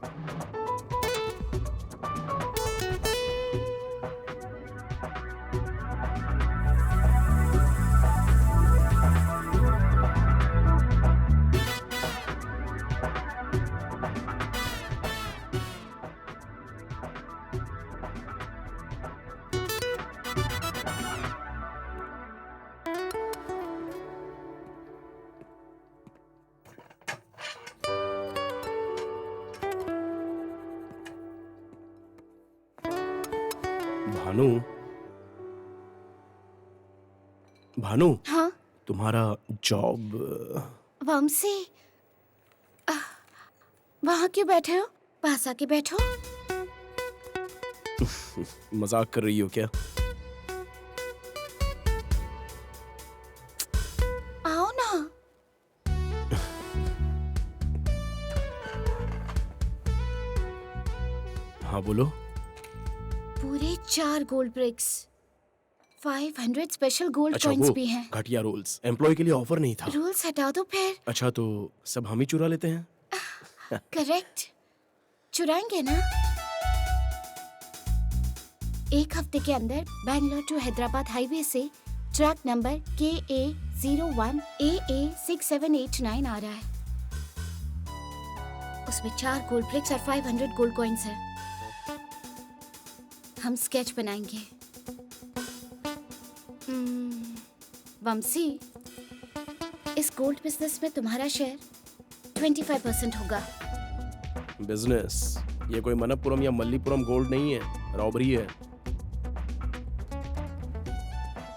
Bhanu, Bhanu, हाँ तुम्हारा जॉब? वंशी, वहाँ क्यों बैठे हो? पास आके बैठो। मजाक कर रही हो क्या? आओ ना। हाँ बोलो। पूरे 4 गोल्ड ब्रिक्स, 500 स्पेशल गोल्ड अच्छा कॉइंस वो भी हैं। घटिया रूल्स, एम्प्लॉय के लिए ऑफर नहीं था। रूल्स हटा दो फिर। अच्छा तो सब हम ही चुरा लेते हैं? करेक्ट, चुराएंगे ना? एक हफ्ते के अंदर बैंगलोर टू हैदराबाद हाईवे से ट्रक नंबर KA01AA6789 आ रहा है। उसमें 4 गोल्ड ब्रिक्स और 500 गोल्ड कॉइंस है। हम स्केच बनाएंगे। वंशी, इस गोल्ड बिजनेस में तुम्हारा शेयर 25% होगा। बिजनेस? ये कोई मनप्पुरम या मल्लीपुरम गोल्ड नहीं है, रॉबरी है।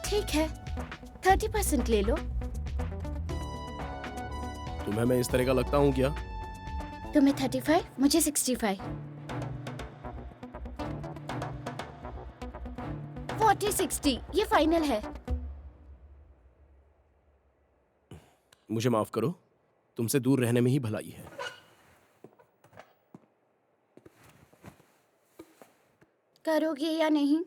ठीक है, 30% ले लो। तुम्हें मैं इस तरह का लगता हूँ क्या? तुम्हें 35, मुझे 65। 40-60 ये फाइनल है। मुझे माफ करो, तुमसे दूर रहने में ही भलाई है। करोगे या नहीं?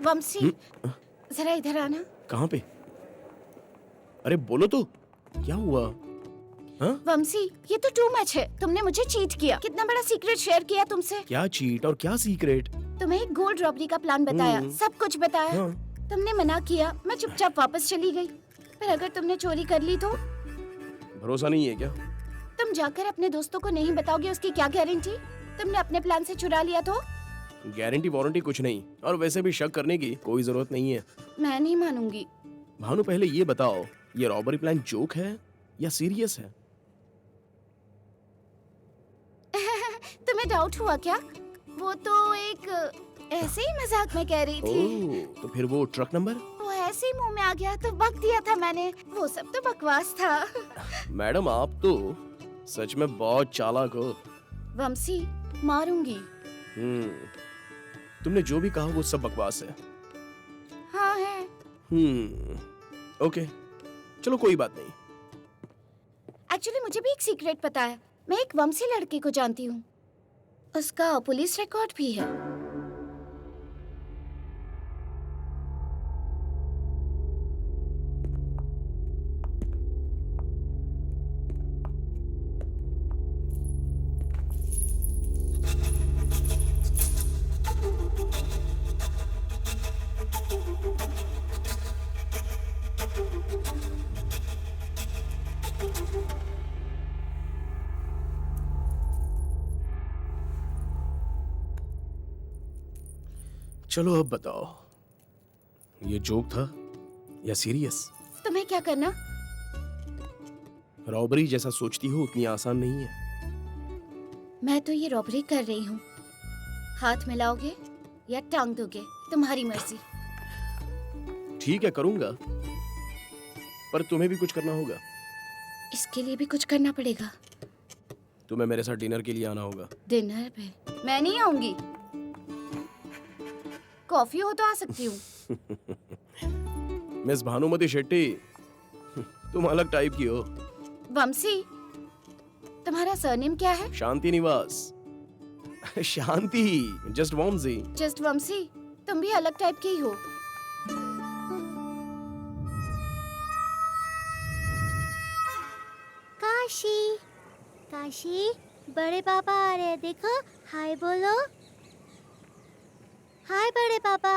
वंशी, जरा इधर आना। कहाँ पे? अरे बोलो तो, क्या हुआ? हाँ? वंशी, ये तो टू मच है। तुमने मुझे चीट किया। कितना बड़ा सीक्रेट शेयर किया तुमसे। क्या चीट और क्या सीक्रेट? तुम्हें एक गोल्ड रॉबरी का प्लान बताया, सब कुछ बताया। हाँ। तुमने मना किया, मैं चुपचाप वापस चली गई। पर अगर तुमने चोरी कर ली तो? भरोसा नहीं है क्या? तुम जाकर अपने दोस्तों को नहीं बताओगे, उसकी क्या गारंटी? तुमने अपने प्लान से चुरा लिया तो? गारंटी वारंटी कुछ नहीं, और वैसे भी शक करने की कोई जरूरत नहीं है। मैं नहीं मानूंगी। भानु पहले ये बताओ, ये रॉबरी प्लान जोक है या सीरियस है? तुम्हें डाउट हुआ क्या? वो तो एक ऐसे ही मजाक में कह रही थी। ओह, तो फिर वो ट्रक नंबर? वो ऐसे ही मुंह में आ गया तो बक दिया था मैंने। वो सब तो बकवास था। मैडम आप तो सच में बहुत चालाक हो। वंशी, मारूंगी। तुमने जो भी कहा वो सब बकवास है। हाँ है। ओके, चलो कोई बात नहीं। एक्चुअली मुझे भी एक सीक्रेट पता है। मैं एक वंशी लड़के को जानती हूँ, उसका पुलिस रिकॉर्ड भी है। चलो अब बताओ, ये जोक था या सीरियस? तुम्हें क्या करना? रॉबरी जैसा सोचती हो उतनी आसान नहीं है। मैं तो ये रॉबरी कर रही हूँ। हाथ मिलाओगे या टांग दोगे, तुम्हारी मर्जी। ठीक है, करूंगा, पर तुम्हें भी कुछ करना होगा। इसके लिए भी कुछ करना पड़ेगा। तुम्हें मेरे साथ डिनर के लिए आना होगा। डिनर पे मैं नहीं आऊंगी। कॉफी हो तो आ सकती हूँ। मिस भानुमति शेट्टी, तुम अलग टाइप की हो। वंशी, तुम्हारा सरनेम क्या है? शांति निवास। शांति, जस्ट वंशी। जस्ट वंशी। तुम भी अलग टाइप के ही हो। काशी, काशी, बड़े पापा आ रहे हैं, देखो। हाय बोलो। हाय बड़े पापा।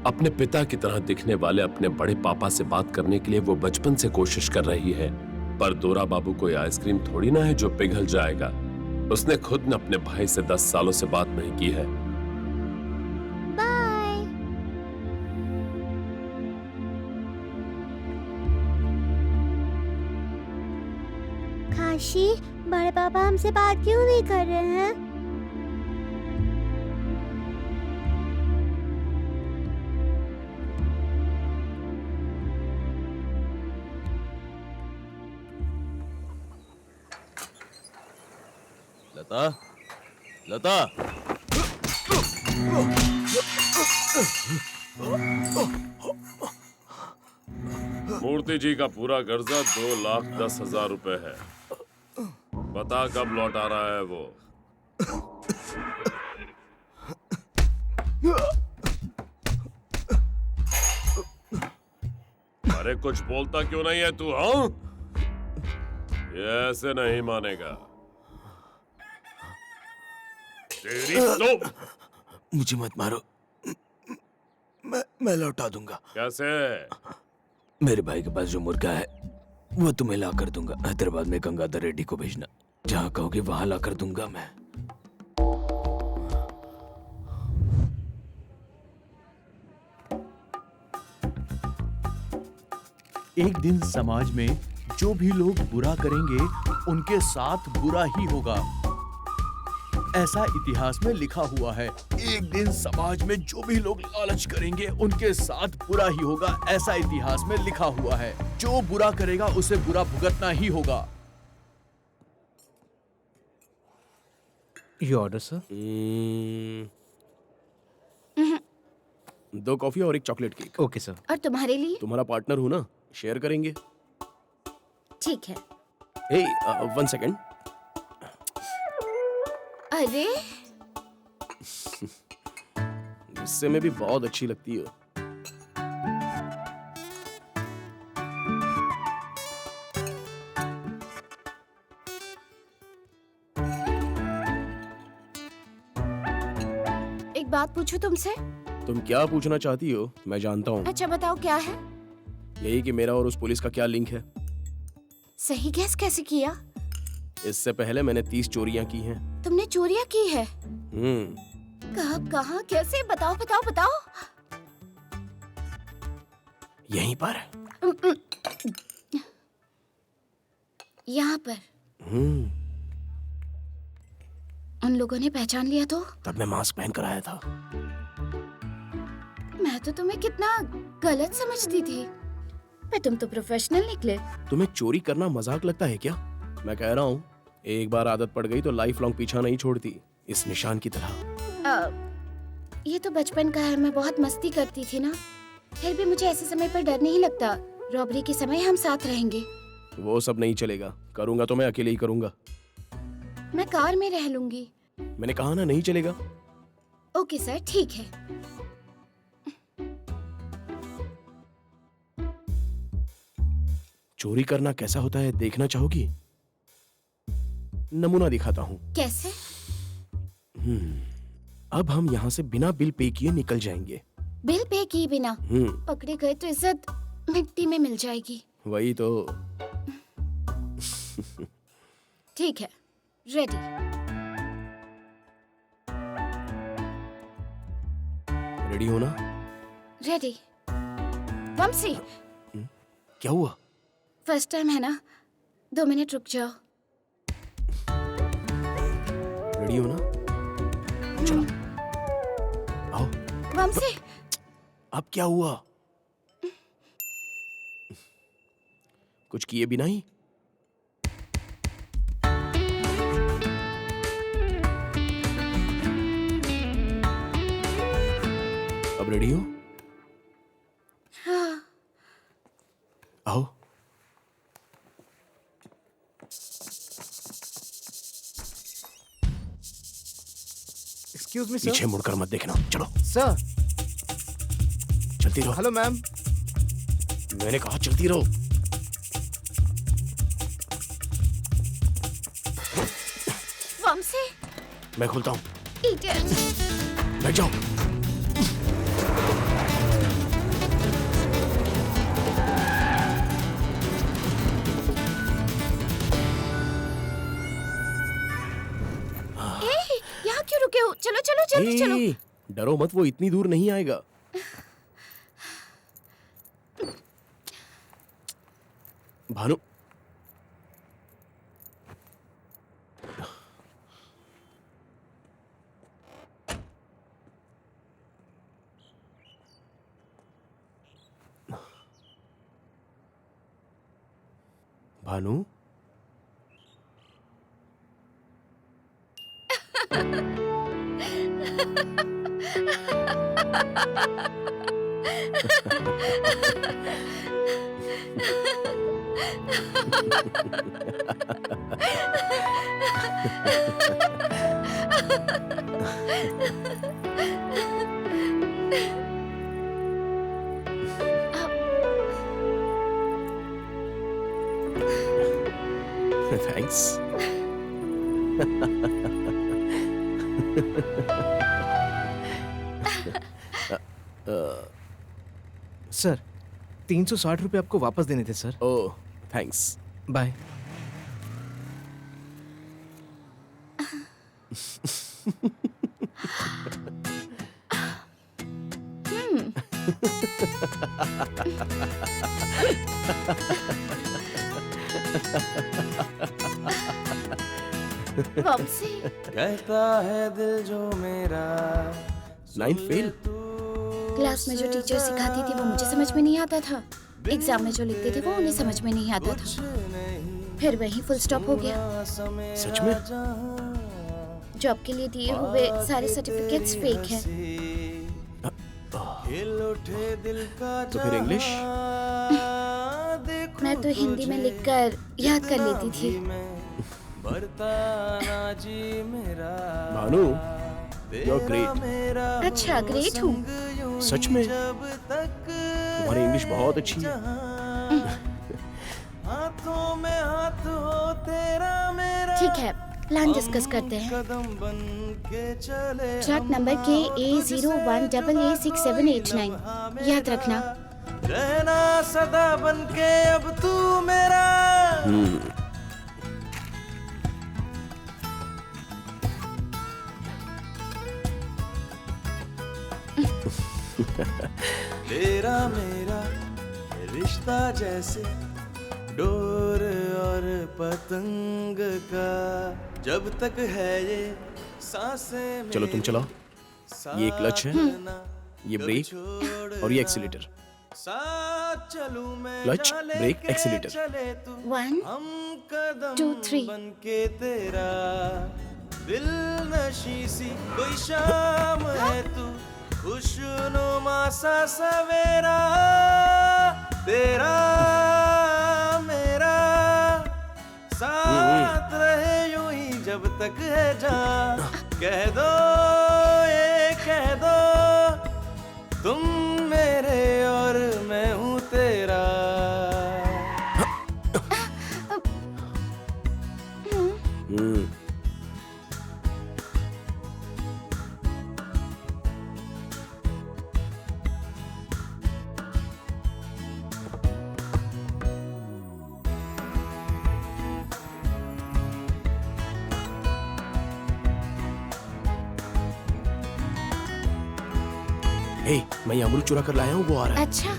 अपने पिता की तरह दिखने वाले अपने बड़े पापा से बात करने के लिए वो बचपन से कोशिश कर रही है, पर दोरा बाबू कोई आइसक्रीम थोड़ी ना है जो पिघल जाएगा। उसने खुद ने अपने भाई से 10 सालों से बात नहीं की है। बाय। काशी, बड़े पापा हमसे बात क्यों नहीं कर रहे हैं? लता, लता। मूर्ति जी का पूरा कर्जा 2,10,000 रुपए है। बता कब लौट आ रहा है वो? अरे कुछ बोलता क्यों नहीं है तू? हाँ, ये ऐसे नहीं मानेगा। तेरी तो मुझे मत मारो, मैं लौटा दूंगा। कैसे? मेरे भाई के पास जो मुर्गा है वो तुम्हें ला कर दूंगा। हैदराबाद में गंगाधर रेड्डी को भेजना, जहाँ कहोगे वहां ला कर दूंगा मैं। एक दिन समाज में जो भी लोग बुरा करेंगे उनके साथ बुरा ही होगा, ऐसा इतिहास में लिखा हुआ है। एक दिन समाज में जो भी लोग लालच करेंगे उनके साथ बुरा ही होगा, ऐसा इतिहास में लिखा हुआ है। जो बुरा करेगा उसे बुरा भुगतना ही होगा। Your order sir. 2 कॉफी और 1 चॉकलेट केक। Okay sir. और तुम्हारे लिए? तुम्हारा पार्टनर हूं ना, शेयर करेंगे। ठीक है। हे 1 सेकेंड। अरे गुस्से में भी बहुत अच्छी लगती हो। एक बात पूछूं तुमसे? तुम क्या पूछना चाहती हो मैं जानता हूँ। अच्छा बताओ क्या है? यही कि मेरा और उस पुलिस का क्या लिंक है। सही गैस कैसे किया? इससे पहले मैंने 30 चोरियां की हैं। तुमने चोरियां की है? हम्म। कहाँ कैसे? बताओ बताओ बताओ। यहीं पर। यहाँ पर। उन लोगों ने पहचान लिया तो? तब मैं मास्क पहन कर आया था। मैं तो तुम्हें कितना गलत समझती थी, पर तुम तो प्रोफेशनल निकले। तुम्हें चोरी करना मजाक लगता है क्या? मैं कह रहा हूँ एक बार आदत पड़ गई तो लाइफ लॉन्ग पीछा नहीं छोड़ती, इस निशान की तरह। ये तो बचपन का है, मैं बहुत मस्ती करती थी ना। फिर भी मुझे ऐसे समय पर डर नहीं लगता। रॉबरी के समय हम साथ रहेंगे। वो सब नहीं चलेगा, करूंगा तो मैं अकेले ही करूंगा। मैं कार में रह लूंगी। मैंने कहा ना नहीं चलेगा। ओके सर, ठीक है। चोरी करना कैसा होता है देखना चाहोगी? नमूना दिखाता हूँ। कैसे? अब हम यहाँ से बिना बिल पे किए निकल जाएंगे। बिल पे किए बिना? पकड़े गए तो इज्जत मिट्टी में मिल जाएगी। वही तो। ठीक है, रेडी। रेडी हो ना? रेडी। वंशी, क्या हुआ? फर्स्ट टाइम है ना, 2 मिनट रुक जाओ। रेडी हो ना? चलो आओ। वंशी, अब क्या हुआ? कुछ किए बिना ही? अब रेडी हो? हाँ। आओ। एक्सक्यूज मी पीछे सर। मुड़कर मत देखना, चलो सर चलती रहो। Hello ma'am. मैंने कहा चलती रहो। वंशी, मैं खोलता हूँ, इडियट। बैठ जाओ। यहाँ क्यों रुके हो? चलो चलो जल्दी चलो। डरो मत, वो इतनी दूर नहीं आएगा। भानु, भानु, थैंक्स। सर 360 रुपये आपको वापस देने थे सर। ओह थैंक्स। बाय। वंशी, कहता है दिल जो मेरा। 9th fail. क्लास में जो टीचर सिखाती थी वो मुझे समझ में नहीं आता था। एग्जाम में जो लिखते थे वो उन्हें समझ में नहीं आता था। फिर वहीं फुल स्टॉप हो गया। सच में? जॉब के लिए दिए हुए सारे सर्टिफिकेट्स फेक हैं। तो फिर इंग्लिश? मैं तो हिंदी में लिखकर याद कर लेती थी। Bhanu, you are great. अच्छा, ग्रेट हूँ। सच में? तुम्हारी इंग्लिश बहुत अच्छी है। ठीक है, प्लान डिस्कस करते हैं। ट्रक नंबर KA01AA6789 याद रखना। रहना सदा बनके अब तू मेरा। तेरा मेरा रिश्ता जैसे डोर और पतंग का, जब तक है ये सांसें। चलो तुम चलाओ। ये क्लच है, ये ब्रेक और ये एक्सीलेटर। Clutch, break, accelerator. 1 2 3। बनके तेरा दिल नशी सी कोई शाम है तू, खुशनुमा सा सवेरा। तेरा मेरा साथ रहे यूं ही जब तक है जान। कह दो ये कह दो, तुम मेरे और मैं हूँ तेरा। हे, मैं ये अमरूद चुरा कर लाया हूँ, वो आ रहा है। अच्छा।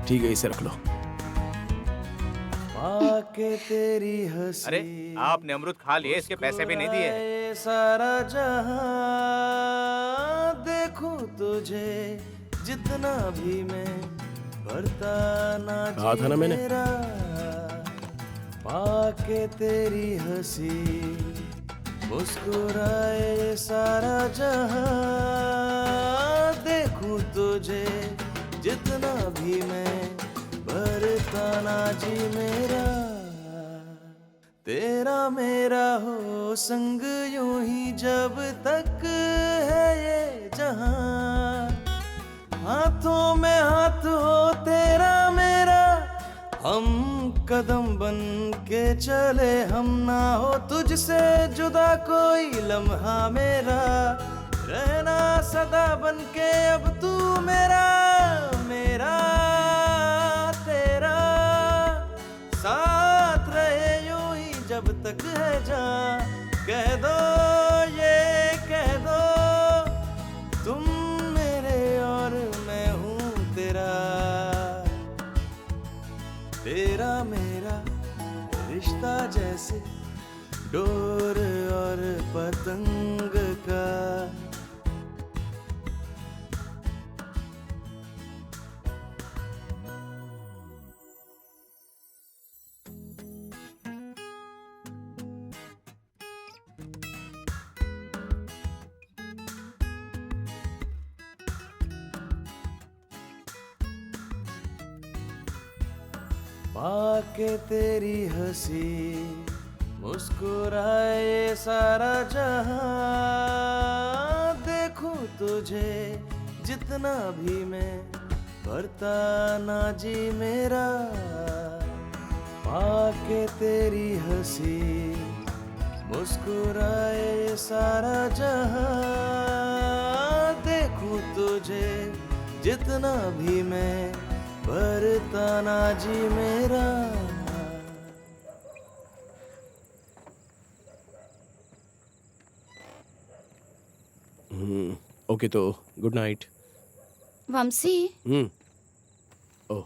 ठीक है, इसे रख लो। पाके तेरी हंसी। अरे आपने अमरूद खा लिए, इसके पैसे भी नहीं दिए। ये सारा जहां देखूं तुझे जितना भी मैं भरता ना कहा था ना मैंने। पाके तेरी हंसी मुस्कुराए सारा जहां, देखूं तुझे जितना भी मैं भरता ना जी मेरा। तेरा मेरा हो संग यूं ही जब तक है ये जहां, हाथों में हाथ हो तेरा मेरा, हम कदम बन के चले, हम ना हो तुझसे जुदा कोई लम्हा मेरा, रहना सदा बन के अब तू मेरा, मेरा तेरा, साथ रहे यूं ही जब तक है जान, कह दो ये कह दो, तुम मेरे और मैं हूँ तेरा, तेरा मेरा रिश्ता जैसे डोर और पतंग का। पाके तेरी हंसी मुस्कुराए सारा जहां, देखूं तुझे जितना भी मैं भरता ना जी मेरा, पाके तेरी हंसी मुस्कुराए सारा जहां, देखूं तुझे जितना भी मैं भरता ना जी मेरा। ओके तो गुड नाइट। वंशी, ओह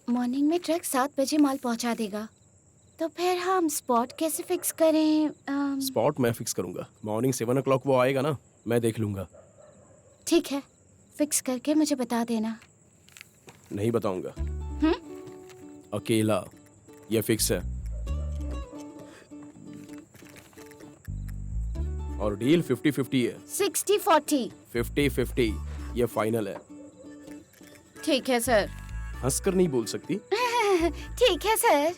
मॉर्निंग में ट्रक 7 बजे माल पहुंचा देगा, तो फिर हम स्पॉट कैसे फिक्स करें? स्पॉट मैं फिक्स करूंगा। मॉर्निंग 7 o'clock वो आएगा ना, मैं देख लूंगा। ठीक है, फिक्स करके मुझे बता देना। नहीं बताऊंगा। अकेला, ये फिक्स है। और डील 50-50 है। 60-40। 50-50 ये फाइनल है। ठीक है सर। हंसकर नहीं बोल सकती। ठीक है sir.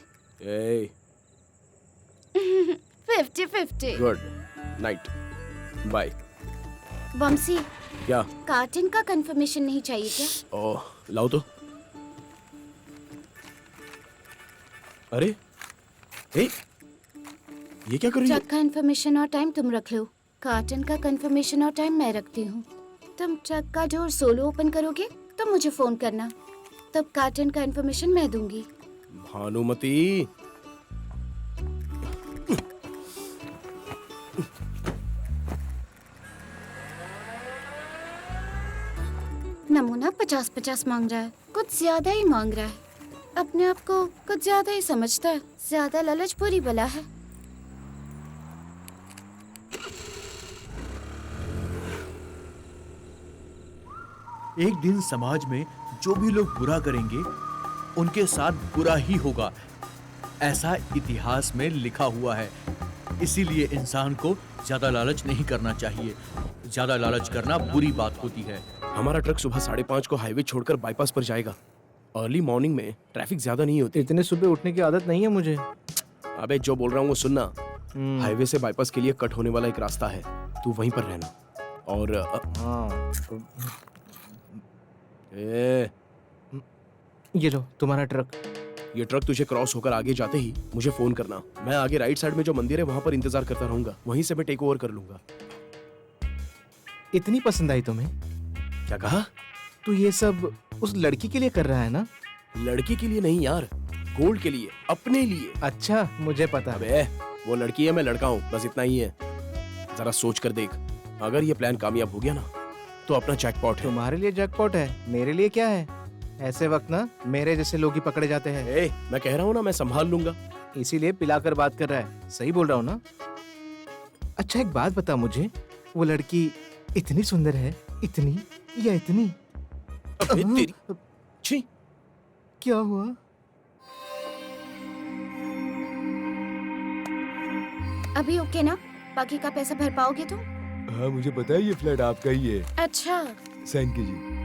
50-50। Good night, bye. Vanshi, क्या? कार्टन का कंफर्मेशन नहीं चाहिए क्या? ओह लाओ तो। अरे ये क्या कर रही हो? ट्रक का इंफॉर्मेशन और टाइम तुम रख लो, कार्टन का कंफर्मेशन और टाइम मैं रखती हूँ। तुम ट्रक का डोर सोलो ओपन करोगे तो मुझे फोन करना, तब कार्टन का इंफॉर्मेशन मैं दूंगी। भानुमति, नमूना 50-50 मांग रहा है, कुछ ज्यादा ही मांग रहा है। अपने आप को कुछ ज्यादा ही समझता है। ज्यादा लालच बुरी बला है। एक दिन समाज में जो भी लोग बुरा करेंगे उनके साथ बुरा ही होगा, ऐसा इतिहास में लिखा हुआ है। इसीलिए इंसान को ज्यादा लालच नहीं करना चाहिए। ज्यादा लालच करना बुरी बात होती है। हमारा ट्रक सुबह 5:30 को हाईवे छोड़कर बाईपास पर जाएगा। अर्ली मॉर्निंग में ट्रैफिक ज्यादा नहीं होती। इतने सुबह उठने की आदत नहीं है मुझे। अबे जो बोल रहा हूँ वो सुनना। हाईवे से बाईपास के लिए कट होने वाला एक रास्ता है, तू वहीं पर रहना। और ये लो तुम्हारा ट्रक। ये ट्रक तुझे क्रॉस होकर आगे जाते ही मुझे फोन करना। मैं आगे राइट साइड में जो मंदिर है वहां पर इंतजार करता रहूंगा। वहीं से मैं टेक ओवर कर लूंगा। इतनी पसंद आई तुम्हें? क्या कहा? तू ये सब उस लड़की के लिए कर रहा है ना? लड़की के लिए नहीं यार, गोल्ड के लिए, अपने लिए। अच्छा, मुझे पता। अबे वो लड़की है, मैं लड़का हूँ, बस इतना ही है। जरा सोच कर देख, अगर ये प्लान कामयाब हो गया ना तो अपना जैकपॉट है। तुम्हारे लिए जैकपॉट है, मेरे लिए क्या है? ऐसे वक्त ना मेरे जैसे लोग ही पकड़े जाते हैं। मैं कह रहा हूँ ना, मैं संभाल लूंगा। इसीलिए पिलाकर बात कर रहा है। सही बोल रहा हूँ ना? अच्छा एक बात बता मुझे, वो लड़की इतनी सुंदर है? इतनी या इतनी? अबे तेरी छी! क्या हुआ? अभी ओके ना? बाकी का पैसा भर पाओगे तुम? हाँ मुझे पता है, ये फ्लैट आपका ही है। अच्छा साइन कीजिए।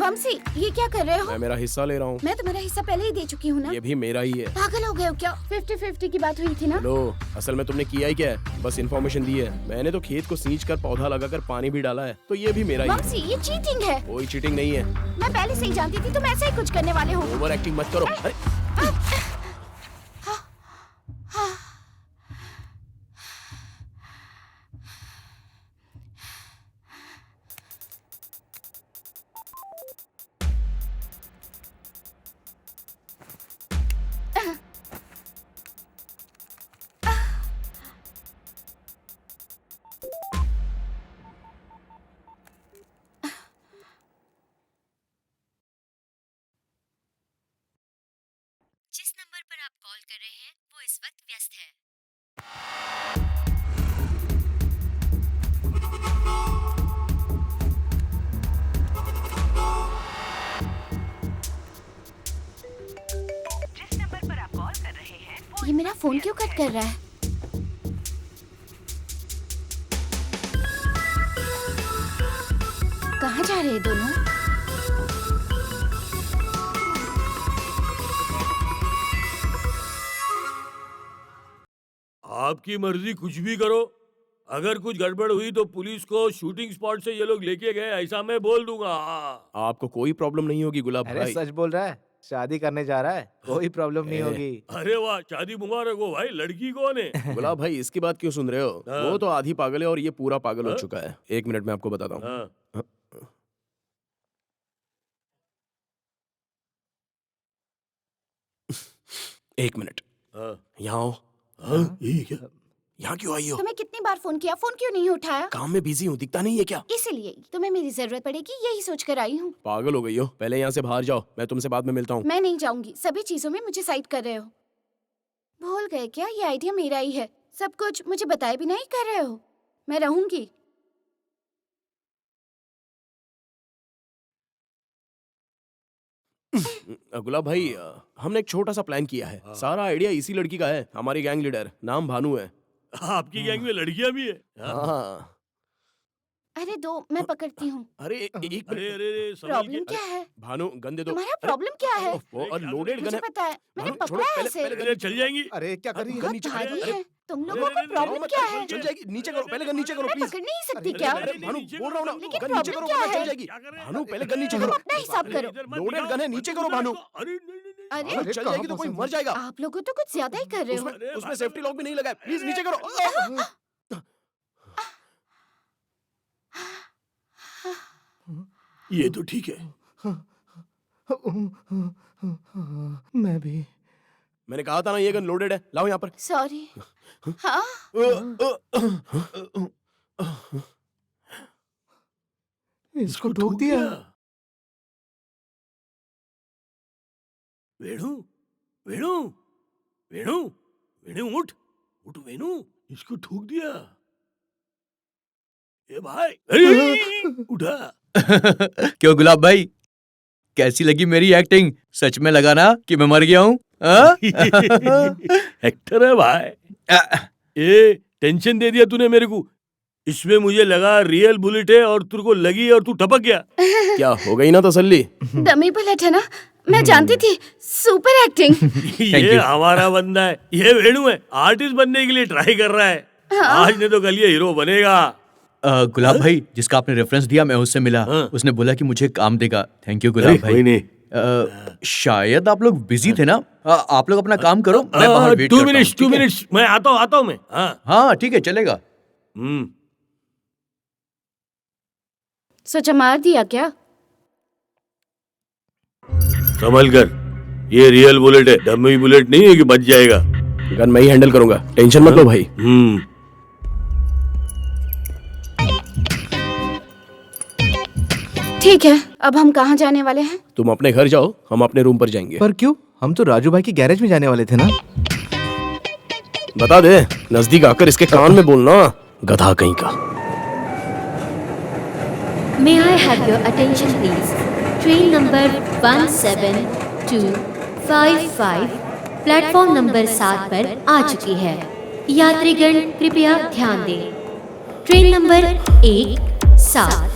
वंशी, ये क्या कर रहे हो? मैं मेरा हिस्सा ले रहा हूँ। मैं तुम्हारा हिस्सा पहले ही दे चुकी हूँ ना। ये भी मेरा ही है। पागल हो गए हो क्या? 50-50 की बात हुई थी ना। लो, असल में तुमने किया ही क्या है? बस इन्फॉर्मेशन दी है। मैंने तो खेत को सींच कर पौधा लगाकर पानी भी डाला है, तो ये भी मेरा ही है। वंशी, ये चीटिंग है। कोई चीटिंग नहीं है। मैं पहले से ही जानती थी तुम ऐसा ही कुछ करने वाले हो। ओवर एक्टिंग मत करो। अरे जिस नंबर पर आप कॉल कर रहे हैं वो इस वक्त व्यस्त है। जिस नंबर पर आप कॉल कर रहे हैं वो ये मेरा फोन क्यों कट कर रहा है? कहाँ जा रहे हैं दोनों? आपकी मर्जी, कुछ भी करो। अगर कुछ गड़बड़ हुई तो पुलिस को शूटिंग स्पॉट से ये लोग लेके गए, ऐसा मैं बोल दूंगा। आपको कोई प्रॉब्लम नहीं होगी गुलाब अरे भाई। सच बोल रहा है, शादी करने जा रहा है, कोई प्रॉब्लम नहीं होगी। अरे वाह, शादी मुबारक हो भाई। लड़की कौन है? गुलाब भाई, इसकी बात क्यों सुन रहे हो? हाँ। वो तो आधी पागल है और ये पूरा पागल हो हाँ? चुका है। 1 मिनट में आपको बताता हूँ। हाँ। एक मिनट, हाँ। यहाँ आओ। हाँ? ये क्या? यहाँ क्यों आई हो? तुम्हें कितनी बार फोन किया, फोन क्यों नहीं उठाया? काम में बिजी हूँ, दिखता नहीं है क्या? इसीलिए तुम्हें मेरी जरूरत पड़ेगी, यही सोच कर आई हूँ। पागल हो गई हो? पहले यहाँ से बाहर जाओ, मैं तुमसे बाद में मिलता हूँ। मैं नहीं जाऊंगी, सभी चीजों में मुझे साइड कर रहे हो। भूल गए क्या, ये आइडिया मेरा ही है। सब कुछ मुझे बताए बिना ही कर रहे हो। मैं रहूंगी। गुलाब भाई, हमने एक छोटा सा प्लान किया है। सारा आइडिया इसी लड़की का है। हमारी गैंग लीडर, नाम भानु है। आपकी गैंग में लड़कियां भी है? हाँ। अरे दो, मैं पकड़ती हूँ। अरे एक अरे मिनट। अरे अरे, संभल प्रॉब्लम के। क्या है? भानु, गन दे दो। तुम्हारा प्रॉब्लम क्या है? और लोडेड गन मुझे है। पता है, मैंने भानु, छोड़ो, पकड़ा है पहले- इसे। पहले अरे चल जाएंगी। अरे क्या कर रही है? बहुत नीचे- भारी अरे- है। तुम अरे- लोगों अरे- को अरे- प्रॉब्लम क्या है? चल जाएगी, नीचे करो, पहले गन नीचे करो मैं प्लीज। पकड़ नहीं सकती अरे- क्या? अरे भानु, बोल रहा हूँ ना, लेकिन गन नीचे प्रॉब्लम करो, क्या वरना चल है? जाएगी। भानु, पहले गन नीचे करो। अपना हिसाब करो। लोडेड गन है, नीचे करो भानु। अरे नहीं, नहीं, नहीं। अरे भानु, चल जाएगी तो कोई मर जाएगा। आप लोगों तो कुछ ज्यादा ही कर रहे हो। उसमें सेफ्टी लॉक भी नहीं लगा है। प्लीज नीचे करो। ये तो ठीक है। मैं भी। मैंने कहा था ना ये गन लोडेड है। लाओ यहाँ पर। सॉरी। हाँ, इसको ठोक दिया। वेणु, वेणु, वेणु, वेणु उठ, उठ वेणु, इसको ठोक दिया। ए भाई, अरे उठा। क्यों गुलाब भाई, कैसी लगी मेरी एक्टिंग? सच में लगा ना कि मैं मर गया हूँ? एक्टर है भाई। ए टेंशन दे दिया तूने मेरे को। इसमें मुझे लगा रियल बुलेट है और तेरे को लगी और तू टपक गया। क्या हो गई ना तसल्ली? डमी बुलेट है ना, मैं जानती थी। Super acting. ये हमारा बंदा है, ये वेणु है, आर्टिस्ट बनने के लिए ट्राई कर रहा है। आज नहीं तो कल ये हीरो बनेगा। गुलाब भाई, जिसका आपने रेफरेंस दिया, मैं उससे मिला। हाँ। उसने बोला कि मुझे काम देगा। थैंक यू गुलाब भाई। कोई नहीं। शायद आप लोग बिजी थे ना। आप लोग अपना काम करो, मैं बाहर वेट करता हूँ। 2 मिनट्स, मैं आता हूँ मैं। हाँ हाँ ठीक है, चलेगा। सोचा मार दिया क्या? संभल कर, ये रियल बुलेट है, डमी बुलेट नहीं है कि बच जाएगा। गन मैं ही हैंडल करूंगा, टेंशन मत लो भाई। ठीक है, अब हम कहाँ जाने वाले हैं? तुम अपने घर जाओ, हम अपने रूम पर जाएंगे। पर क्यों? हम तो राजू भाई की गैरेज में जाने वाले थे ना। बता दे, नजदीक आकर इसके कान में बोलना, गधा कहीं का। May I have your attention please? Train number 17255 platform number 7 पर आ चुकी है। यात्रीगण कृपया ध्यान दें। ट्रेन नंबर 17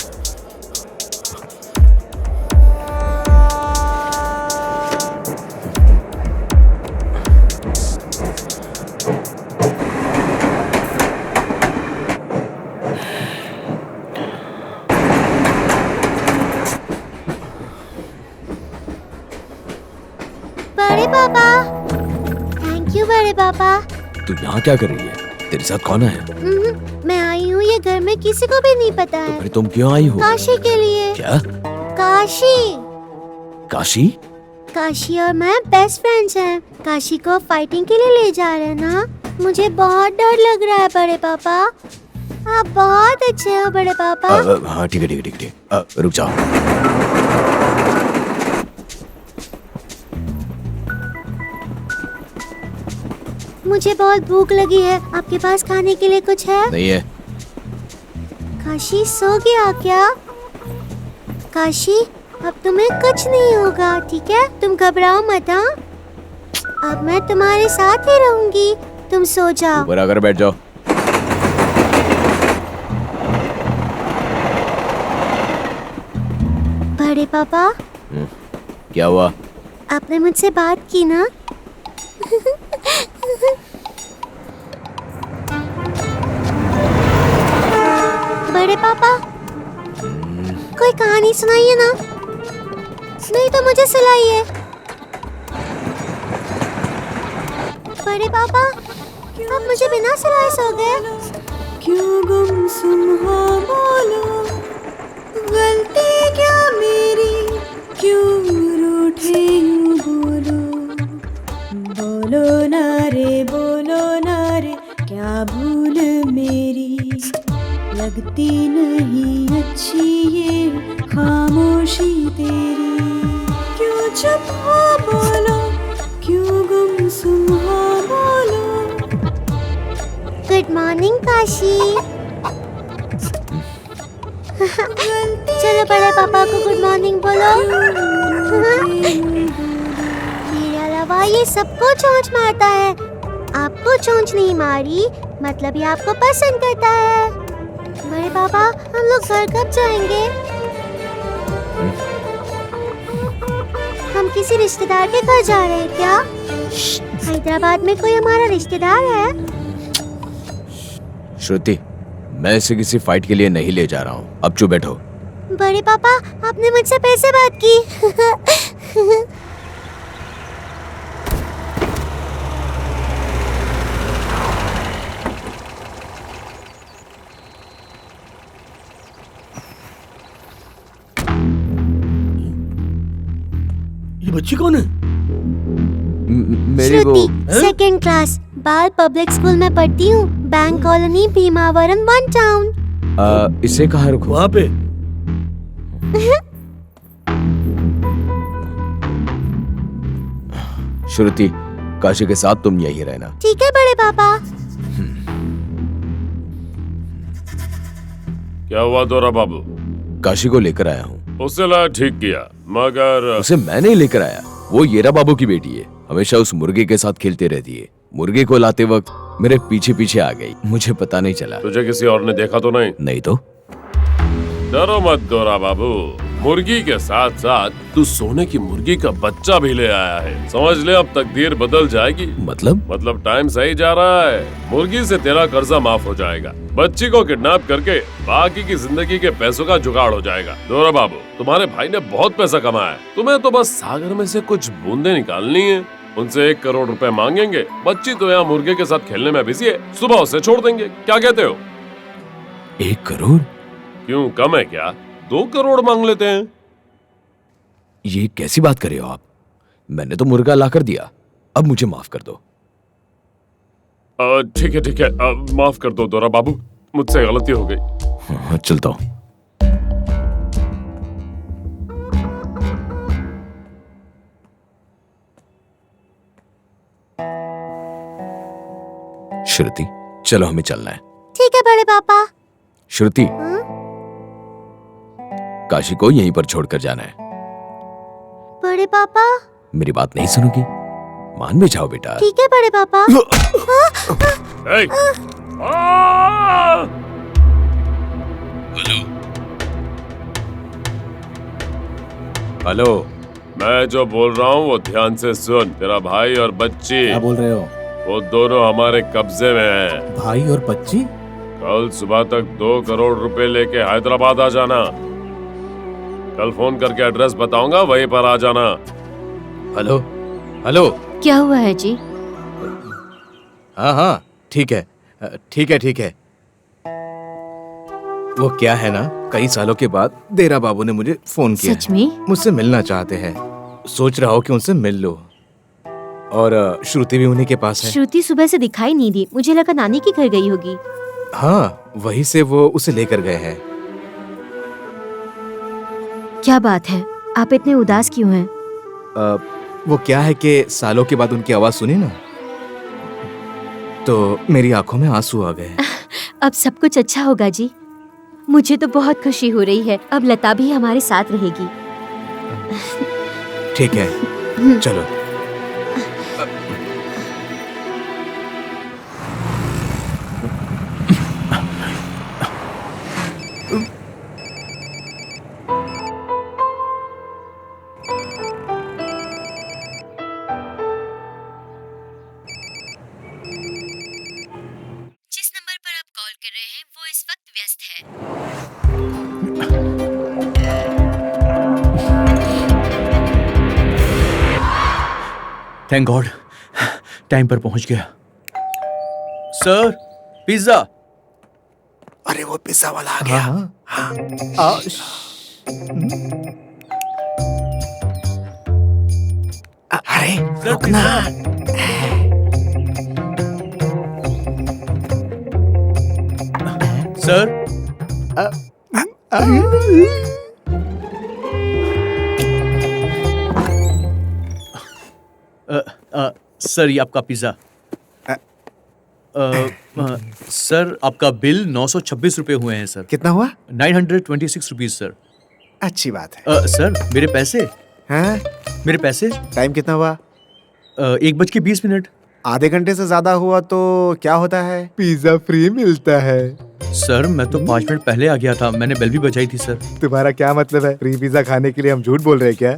पापा। तू यहाँ क्या कर रही है? तेरे साथ कौन है? मैं आई हूँ, ये घर में किसी को भी नहीं पता है। फिर तुम क्यों आई हो? काशी के लिए। क्या? काशी। काशी? काशी और मैं बेस्ट फ्रेंड्स हैं। काशी को फाइटिंग के लिए ले जा रहे हैं ना। मुझे बहुत डर लग रहा है बड़े पापा। आप बहुत अच्छे हो बड़े पापा। हाँ ठीक है ठीक है ठीक है, रुक जाओ। मुझे बहुत भूख लगी है, आपके पास खाने के लिए कुछ है? नहीं है। काशी सो गया क्या? काशी अब तुम्हें कुछ नहीं होगा, ठीक है? तुम घबराओ मत। हाँ, अब मैं तुम्हारे साथ ही रहूंगी, तुम सो जाओ। ऊपर आकर बैठ जाओ। बड़े पापा, क्या हुआ? आपने मुझसे बात की ना? बड़े पापा, कोई कहानी सुनाइए ना, नहीं तो मुझे सुनाइए। बड़े पापा, आप मुझे बिना सुलाए सो गए। क्यों गुमसुम हो बोलो, गलती क्या मेरी, क्यों रूठे यूं बोलो, बोलो ना रे, क्या भूल मेरी, लगती नहीं अच्छी ये खामोशी तेरी, क्यों चुप हो बोलो, क्यों गुमसुम हो बोलो। Good morning Kashi. चलो बड़े पापा को गुड मॉर्निंग बोलो। मेरे अलावा ये सबको चोंच मारता है, आपको चोंच नहीं मारी मतलब ये आपको पसंद करता है। बड़े पापा, हम लोग घर कब जाएंगे? हम किसी रिश्तेदार के घर जा रहे हैं क्या? हैदराबाद में कोई हमारा रिश्तेदार है? श्रुति, मैं इसे किसी फाइट के लिए नहीं ले जा रहा हूँ, अब चुप बैठो। बड़े पापा, आपने मुझसे पैसे बात की। ये बच्ची कौन है? मेरी वो सेकेंड क्लास, बाल पब्लिक स्कूल में पढ़ती हूँ, बैंक कॉलोनी, भीमावरम, 1 टाउन। इसे कहाँ रखो? वहाँ पे। श्रुति, काशी के साथ तुम यही रहना। ठीक है बड़े पापा। क्या हुआ दोरा बाबू? काशी को लेकर आया हूँ। उसे ला ठीक किया, मगर उसे मैं नहीं लेकर आया, वो येरा बाबू की बेटी है, हमेशा उस मुर्गे के साथ खेलते रहती है। मुर्गे को लाते वक्त मेरे पीछे पीछे आ गई, मुझे पता नहीं चला। तुझे किसी और ने देखा तो नहीं? नहीं तो। डरो मत दोरा बाबू, मुर्गी के साथ साथ तू सोने की मुर्गी का बच्चा भी ले आया है। समझ ले, अब तकदीर बदल जाएगी। मतलब टाइम सही जा रहा है। मुर्गी से तेरा कर्जा माफ हो जाएगा, बच्ची को किडनैप करके बाकी की जिंदगी के पैसों का जुगाड़ हो जाएगा। दोरा बाबू, तुम्हारे भाई ने बहुत पैसा कमाया है, तुम्हें तो बस सागर में से कुछ बूंदे निकालनी है। उनसे 1 करोड़ रुपए मांगेंगे, बच्ची तो यहाँ मुर्गे के साथ खेलने में बिजी है, सुबह उसे छोड़ देंगे। क्या कहते हो? 1 करोड़? क्यों, कम है क्या? 2 करोड़ मांग लेते हैं। ये कैसी बात कर रहे हो आप? मैंने तो मुर्गा लाकर दिया, अब मुझे माफ कर दो। ठीक है, माफ कर दो दोरा बाबू, मुझसे गलती हो गई। हाँ, चलता हूँ। श्रुति, चलो हमें चलना है। ठीक है बड़े पापा। श्रुति, काशी को यहीं पर छोड़कर जाना है। बड़े पापा, मेरी बात नहीं सुनोगी? मान भी जाओ बेटा। ठीक है बड़े पापा। हेलो, मैं जो बोल रहा हूँ वो ध्यान से सुन। तेरा भाई और बच्ची, क्या बोल रहे हो? वो दोनों हमारे कब्जे में हैं। भाई और बच्ची? कल सुबह तक 2 करोड़ रुपए लेके हैदराबाद आ जाना। कल फोन करके एड्रेस बताऊंगा, वहीं पर आ जाना। हेलो हेलो, क्या हुआ है जी? हाँ हाँ ठीक है, ठीक है ठीक है। वो क्या है ना, कई सालों के बाद देरा बाबू ने मुझे फोन किया। सच में? मुझसे मिलना चाहते हैं। सोच रहा हूँ कि उनसे मिल लो। और श्रुति भी उन्हीं के पास है। श्रुति सुबह से दिखाई नहीं दी, मुझे लगा नानी के घर गई होगी। हाँ, वहीं से वो उसे लेकर गए हैं। क्या बात है, आप इतने उदास क्यों हैं? वो क्या है कि सालों के बाद उनकी आवाज सुनी ना, तो मेरी आंखों में आंसू आ गए। अब सब कुछ अच्छा होगा जी। मुझे तो बहुत खुशी हो रही है, अब लता भी हमारे साथ रहेगी। ठीक है, चलो। जिस नंबर पर आप कॉल कर रहे हैं वो इस वक्त व्यस्त है। थैंक गॉड, टाइम पर पहुंच गया। Sir, pizza. अरे वो पिज्जा वाला आ गया। अरे रुकना। सर, सर ये आपका पिज्जा। सर आपका बिल 926 रुपए हुए हैं सर। कितना हुआ? 926 रुपीज सर। अच्छी बात है। सर मेरे पैसे। हैं? मेरे पैसे। टाइम कितना हुआ? 1:20। आधे घंटे से ज्यादा हुआ तो क्या होता है? पिज्जा फ्री मिलता है। सर मैं तो 5 मिनट पहले आ गया था, मैंने बेल भी बजाई थी सर। तुम्हारा क्या मतलब है? फ्री पिज्जा खाने के लिए हम झूठ बोल रहे हैं क्या?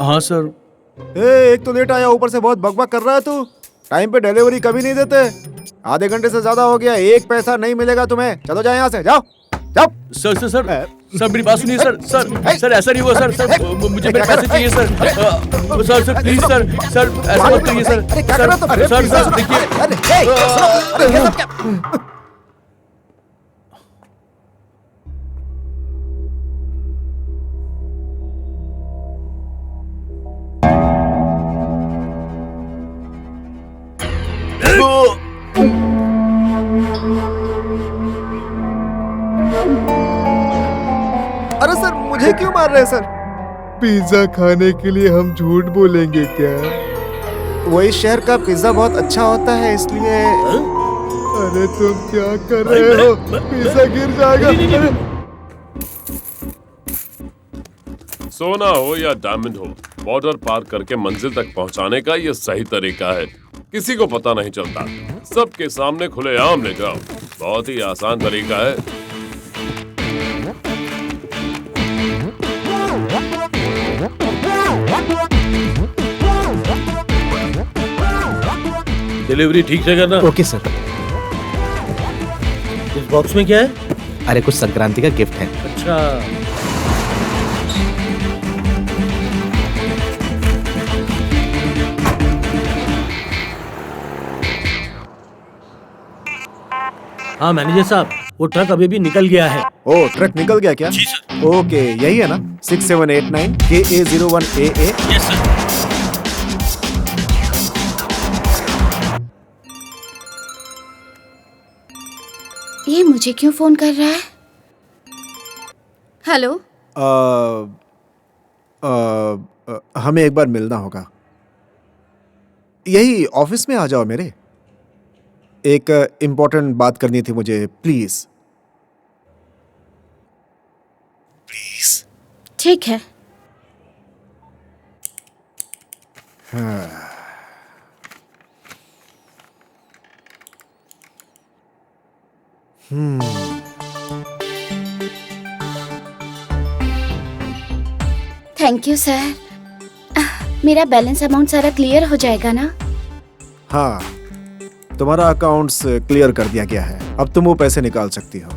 हाँ सर। एक तो लेट आया, ऊपर से बहुत बकबक कर रहा है तू। टाइम पे डिलीवरी कभी नहीं देते। आधे घंटे से ज्यादा हो गया, 1 पैसा नहीं मिलेगा तुम्हें। चलो जाओ यहाँ से, जाओ जाओ। सर सर सर सर मेरी बात सुनिए सर। सर ऐसा नहीं हुआ सर। मुझे मेरे पैसे चाहिए सर। सर प्लीज सर ऐसा मत करिए सर। सर देखिए। अरे सर मुझे क्यों मार रहे हैं सर? पिज्जा खाने के लिए हम झूठ बोलेंगे क्या? वही शहर का पिज्जा बहुत अच्छा होता है इसलिए। अरे तुम क्या कर रहे हो? पिज्जा गिर जाएगा। सोना हो या डायमंड हो, बॉर्डर पार करके मंजिल तक पहुंचाने का ये सही तरीका है। किसी को पता नहीं चलता, सबके सामने खुलेआम ले जाओ। बहुत ही आसान तरीका है। डिलीवरी ठीक से करना। Okay sir. इस बॉक्स में क्या है? अरे कुछ संक्रांति का गिफ्ट है। अच्छा। हाँ मैनेजर साहब, वो ट्रक अभी भी निकल गया है। ओ ट्रक निकल गया क्या? जी सर। ओके यही है ना, 6789 KA01AA। Yes sir. ये मुझे क्यों फोन कर रहा है? हेलो। हमें एक बार मिलना होगा। यही ऑफिस में आ जाओ मेरे। एक इम्पोर्टेंट बात करनी थी मुझे, प्लीज प्लीज। ठीक है। Thank you sir. मेरा बैलेंस अमाउंट सारा क्लियर हो जाएगा ना? हाँ, तुम्हारा अकाउंट्स क्लियर कर दिया गया है। अब तुम वो पैसे निकाल सकती हो।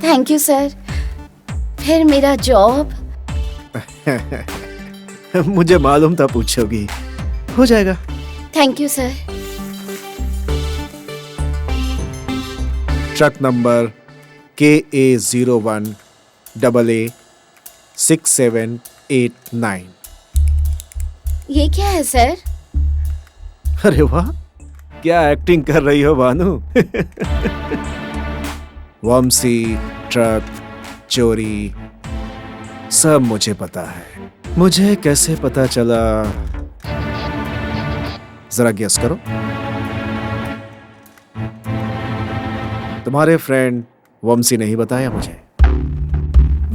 Thank you sir. फिर मेरा जॉब? मुझे मालूम था पूछोगी। हो जाएगा। Thank you sir. Truck number KA01AA6789। ये क्या है सर? अरे वाह, क्या एक्टिंग कर रही हो भानु। वंशी, ट्रक, चोरी, सब मुझे पता है। मुझे कैसे पता चला, जरा गेस करो। तुम्हारे फ्रेंड वंशी ने ही बताया मुझे।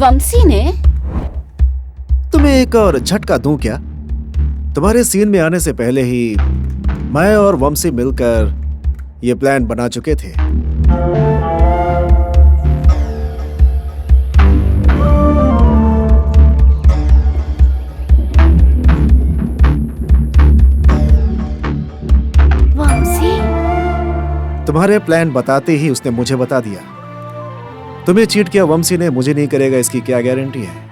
वंशी ने? तुम्हें एक और झटका दूं क्या? तुम्हारे सीन में आने से पहले ही मैं और वंशी मिलकर ये प्लान बना चुके थे। वंशी? तुम्हारे प्लान बताते ही उसने मुझे बता दिया। तुम्हें चीट किया वंशी ने, मुझे नहीं करेगा इसकी क्या गारंटी है।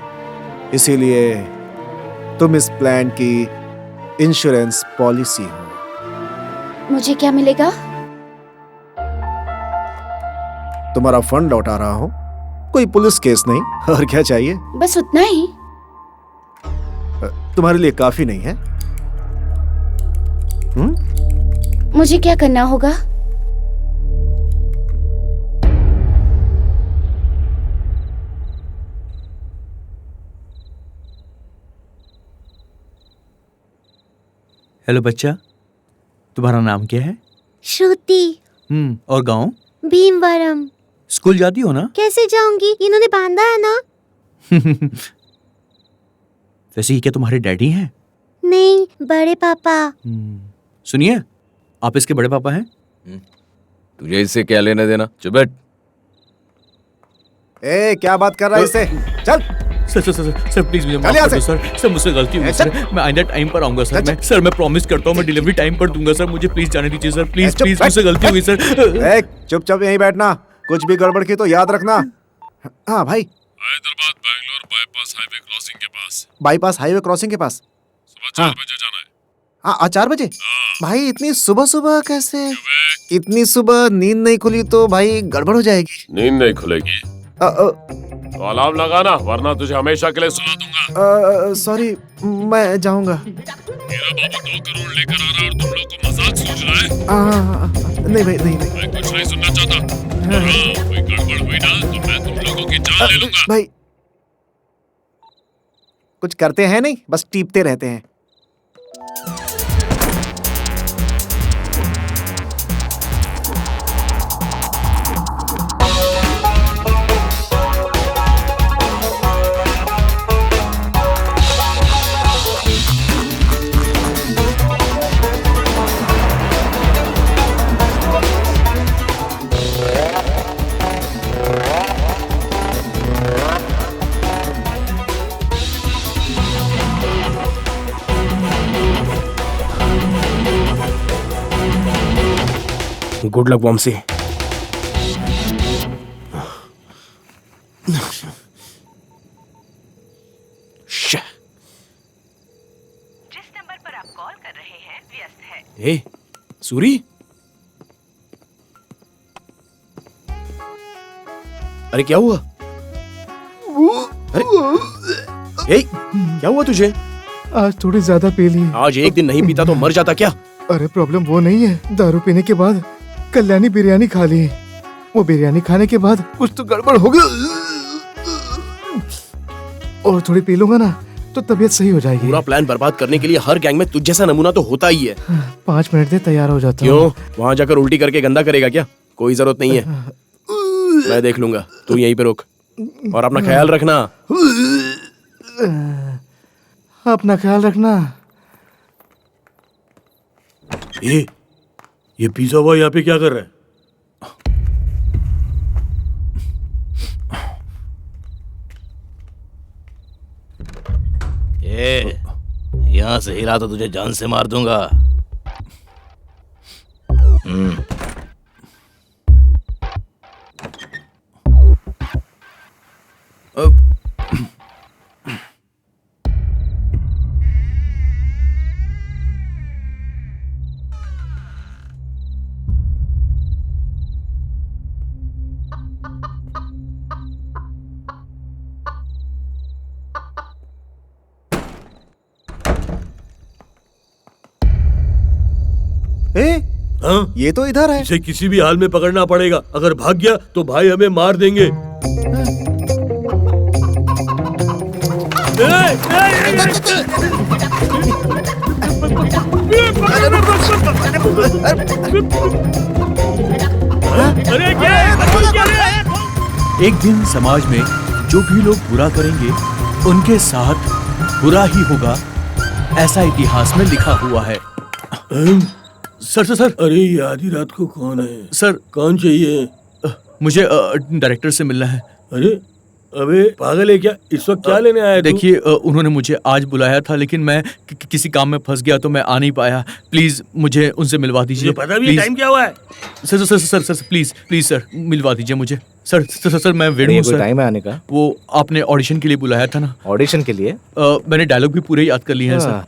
इसीलिए तुम इस प्लान की इंश्योरेंस पॉलिसी हो। मुझे क्या मिलेगा? तुम्हारा फंड लौटा रहा हूं, कोई पुलिस केस नहीं। और क्या चाहिए? बस उतना ही। तुम्हारे लिए काफी नहीं है? मुझे क्या करना होगा? हेलो बच्चा, तुम्हारा नाम क्या है? श्रुति। और गांव? भीमवरम। स्कूल जाती हो ना? कैसे जाऊंगी, इन्होंने बांधा है ना। वैसे ये क्या तुम्हारे डैडी हैं? नहीं, बड़े पापा। सुनिए, आप इसके बड़े पापा हैं? तुझे इससे क्या लेना देना? चुप बैठ। ए, क्या बात कर रहा है इससे? चल। सर प्लीज मुझे माफ कर दो सर मुझसे गलती हुई सर। मैं आइंदा टाइम पर आऊंगा सर। मैं प्रॉमिस करता हूँ मैं डिलीवरी टाइम पर दूंगा सर। मुझे प्लीज जाने दीजिए सर, प्लीज प्लीज, मुझसे गलती हुई सर। चुपचाप यहीं बैठना, कुछ भी गड़बड़ की तो याद रखना। हाँ भाई। Hyderabad Bangalore bypass highway crossing के पास। बाईपास हाईवे क्रॉसिंग के पास सुबह 4 बजे जाना है। हाँ, 4 बजे? भाई इतनी सुबह सुबह कैसे? इतनी सुबह नींद नहीं खुली तो भाई गड़बड़ हो जाएगी। नींद नहीं खुलेगी तो अलार्म लगाना, वरना तुझे हमेशा के लिए सुला दूंगा। सॉरी, मैं जाऊंगा। मेरा बाबू 2 करोड़ लेकर आ रहा है और तुम लोग को मजाक सूझ रहा है? नहीं भाई, नहीं। मैं कुछ नहीं सुनना चाहता। कोई गड़बड़ हुई ना तो मैं तुम लोगों की जान ले लूंगा। भाई कुछ करते हैं नहीं, बस टीपते रहते हैं। गुड लक वंशी। जिस नंबर पर आप कॉल कर रहे हैं व्यस्त है। ए, सूरी? अरे क्या हुआ? अरे ए, क्या हुआ तुझे? आज थोड़ी ज्यादा पी ली। आज एक दिन नहीं पीता तो मर जाता क्या? अरे प्रॉब्लम वो नहीं है, दारू पीने के बाद कल्याणी बिरयानी खा ली। वो बिरयानी खाने के बाद कुछ तो गड़बड़ हो गया, और थोड़ी पी लूंगा ना तो तबीयत सही हो जाएगी। पूरा प्लान बर्बाद करने के लिए हर गैंग में तुझ जैसा नमूना तो होता ही है। 5 मिनट दे तैयार हो जाता क्यों? वहां जाकर उल्टी करके गंदा करेगा क्या? कोई जरूरत नहीं है, मैं देख लूंगा। तू यहीं पे रुक और अपना ख्याल रखना। अपना ख्याल रखना। ये पिज्जा बॉय यहाँ पे क्या कर रहा है? यहाँ से हिला तो तुझे जान से मार दूंगा। हाँ? ये तो इधर है। इसे किसी भी हाल में पकड़ना पड़ेगा। अगर भाग गया तो भाई हमें मार देंगे। अरे क्या एक दिन समाज में जो भी लोग बुरा करेंगे उनके साथ बुरा ही होगा, ऐसा इतिहास में लिखा हुआ है। सर। अरे ये आधी रात को कौन है? सर कौन चाहिए? मुझे डायरेक्टर से मिलना है। अरे अबे पागल है क्या? इस वक्त क्या लेने आया? देखिए उन्होंने मुझे आज बुलाया था, लेकिन मैं किसी काम में फंस गया तो मैं आ नहीं पाया। प्लीज मुझे उनसे मिलवा दीजिए। पता भी टाइम क्या हुआ है? सर प्लीज सर मिलवा दीजिए मुझे। सर मैं वेणु सर। टाइम है आने का? वो आपने ऑडिशन के लिए बुलाया था ना? ऑडिशन के लिए? मैंने डायलॉग भी पूरे याद कर लिए हैं सर।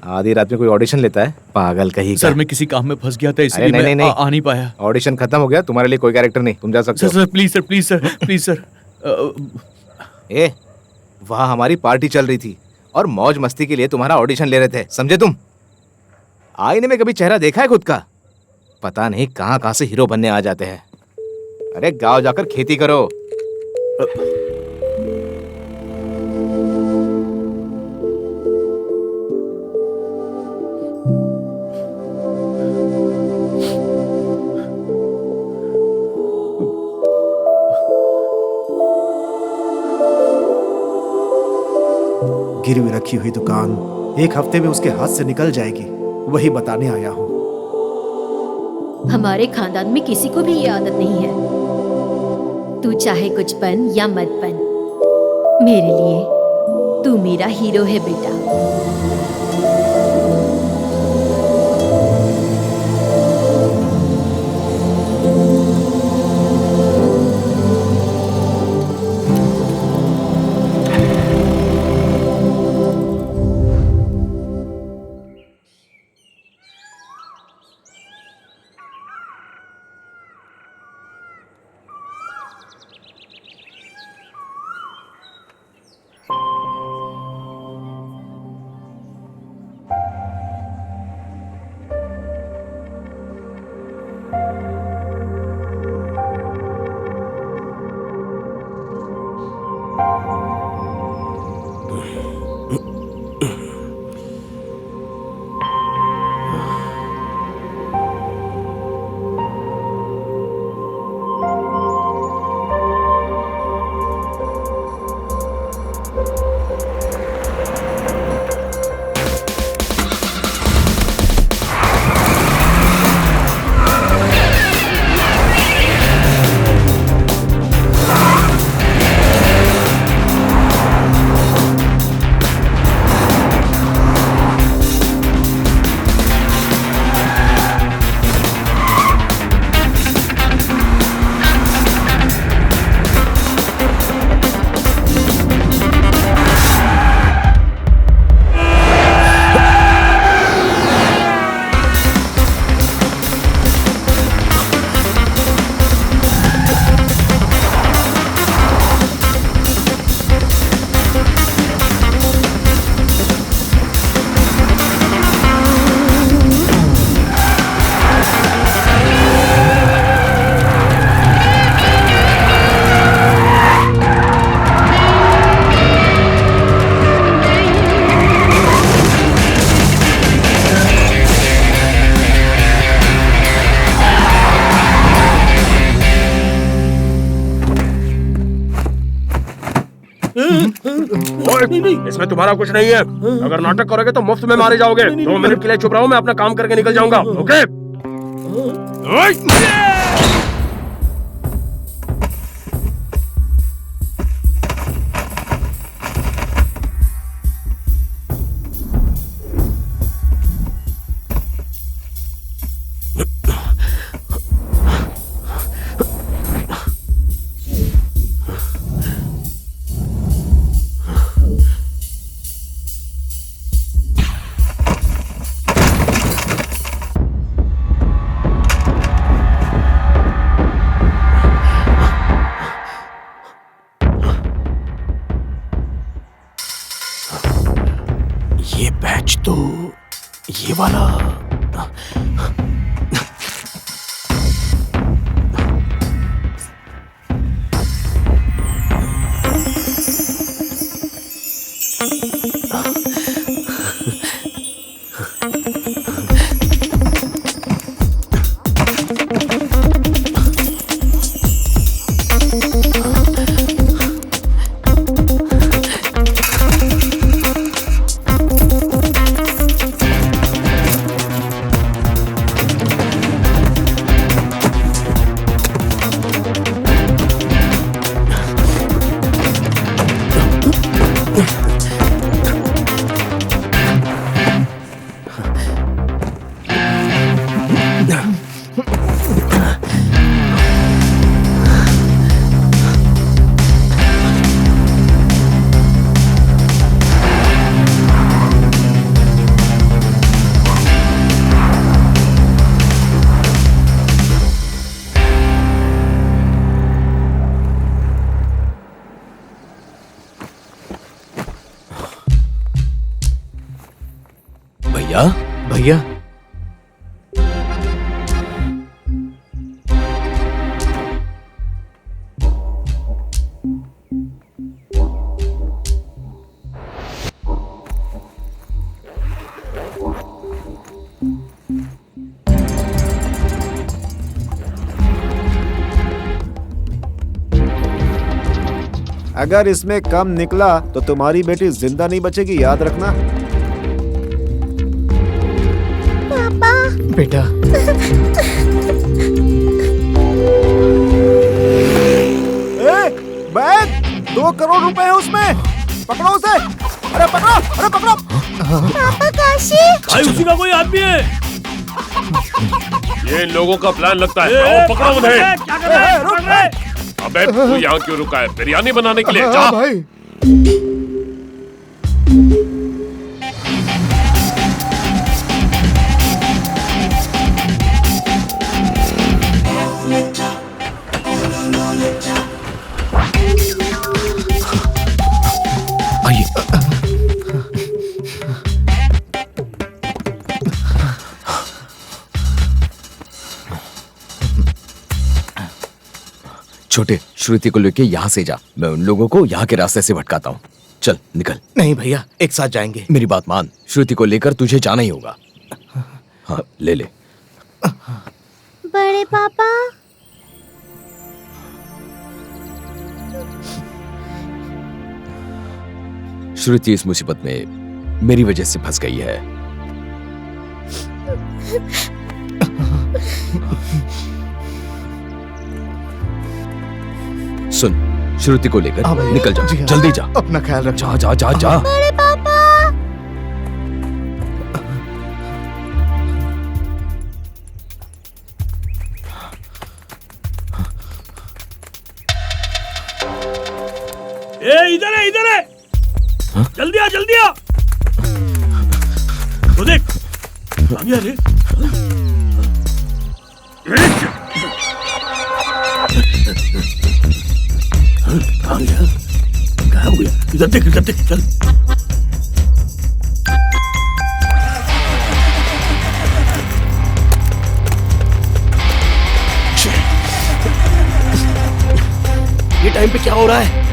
आधी रात में कोई ऑडिशन लेता है? पागल कहीं का। सर मैं किसी काम में फंस गया था इसलिए मैं आ नहीं पाया। ऑडिशन खत्म हो गया, तुम्हारे लिए कोई कैरेक्टर नहीं, तुम जा सकते हो। Sir please sir. ए, वहाँ हमारी पार्टी चल रही थी और मौज मस्ती के लिए तुम्हारा ऑडिशन ले रहे थे, समझे तुम? आईने में कभी चेहरा देखा है खुद का? पता नहीं कहाँ से हीरो बनने आ जाते हैं। अरे गांव जाकर खेती करो। गिरवी रखी हुई दुकान 1 हफ्ते में उसके हाथ से निकल जाएगी, वही बताने आया हूँ। हमारे खानदान में किसी को भी ये आदत नहीं है। तू चाहे कुछ बन या मत बन, मेरे लिए तू मेरा हीरो है बेटा। इसमें तुम्हारा कुछ नहीं है। अगर नाटक करोगे तो मुफ्त में मारे जाओगे। 2 मिनट के लिए चुप रहो, मैं अपना काम करके निकल जाऊंगा। ओके? ये बैच तो ये वाला क्या? भैया अगर इसमें कम निकला तो तुम्हारी बेटी जिंदा नहीं बचेगी, याद रखना। पापा बेटा बैग 2 करोड़ रुपए है उसमें, पकड़ो उसे। अरे पकड़ो, अरे पकड़ो। पापा काशी भाई उसी का कोई आदमी है। ये इन लोगों का प्लान लगता है। आओ, पकड़ो उन्हें। क्या कर रहे हैं? अबे तू यहाँ क्यों रुका है? बिरयानी बनाने के लिए जा। हाँ भाई। आइए। छोटे, श्रुति को लेके यहाँ से जा। मैं उन लोगों को यहाँ के रास्ते से भटकाता हूँ। चल निकल। नहीं भैया, एक साथ जाएंगे। मेरी बात मान, श्रुति को लेकर तुझे जाना ही होगा। हाँ ले ले। बड़े पापा श्रुति इस मुसीबत में मेरी वजह से फंस गई है। सुन, श्रुति को लेकर निकल जा। जल्दी जा। अपना ख्याल रख। जा जा जा जा। बड़े पापा इधर है, इधर है। जल्दी आ, जल्दी आ। तो देख आ गया रे। कहाँ गया? कहाँ गया? इधर देख, इधर देख, चल। ये टाइम पे क्या हो रहा है?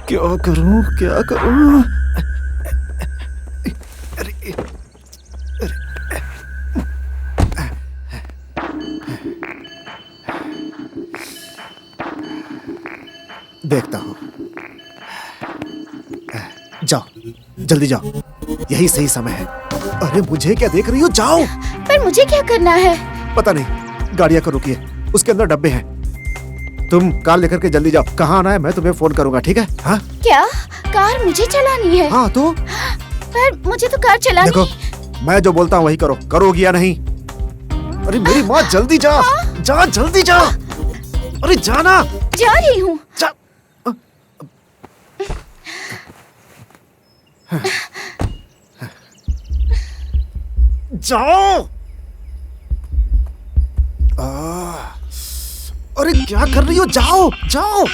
क्या करूं, क्या करूं? देखता हूं। जाओ, जल्दी जाओ, यही सही समय है। अरे मुझे क्या देख रही हो, जाओ। पर मुझे क्या करना है? पता नहीं, गाड़ियां को रुकिए, उसके अंदर डब्बे हैं। तुम कार लेकर के जल्दी जाओ। कहाँ आना है मैं तुम्हें फोन करूंगा, ठीक है? हाँ क्या कार मुझे चलानी है? हाँ तो पर मुझे तो कार चलानी। देखो मैं जो बोलता हूँ वही करो, करोगी या नहीं? अरे मेरी माँ, जल्दी जा। जा जल्दी जा। अरे जाना। जा रही हूँ। जा। जाओ। अरे क्या कर रही हो, जाओ जाओ।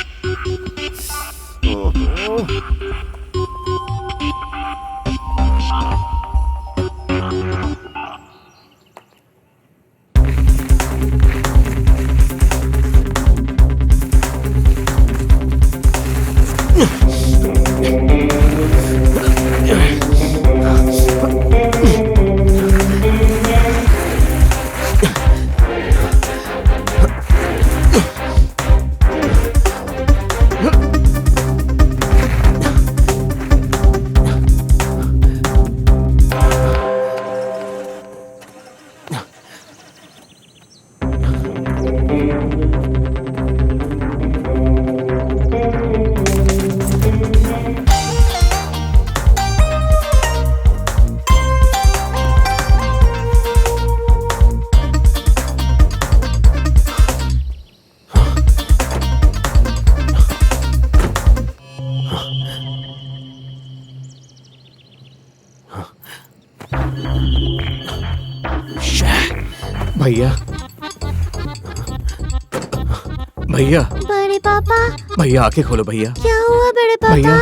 भैया भैया बड़े पापा, भैया आंखें खोलो भैया। क्या हुआ बड़े पापा? भैया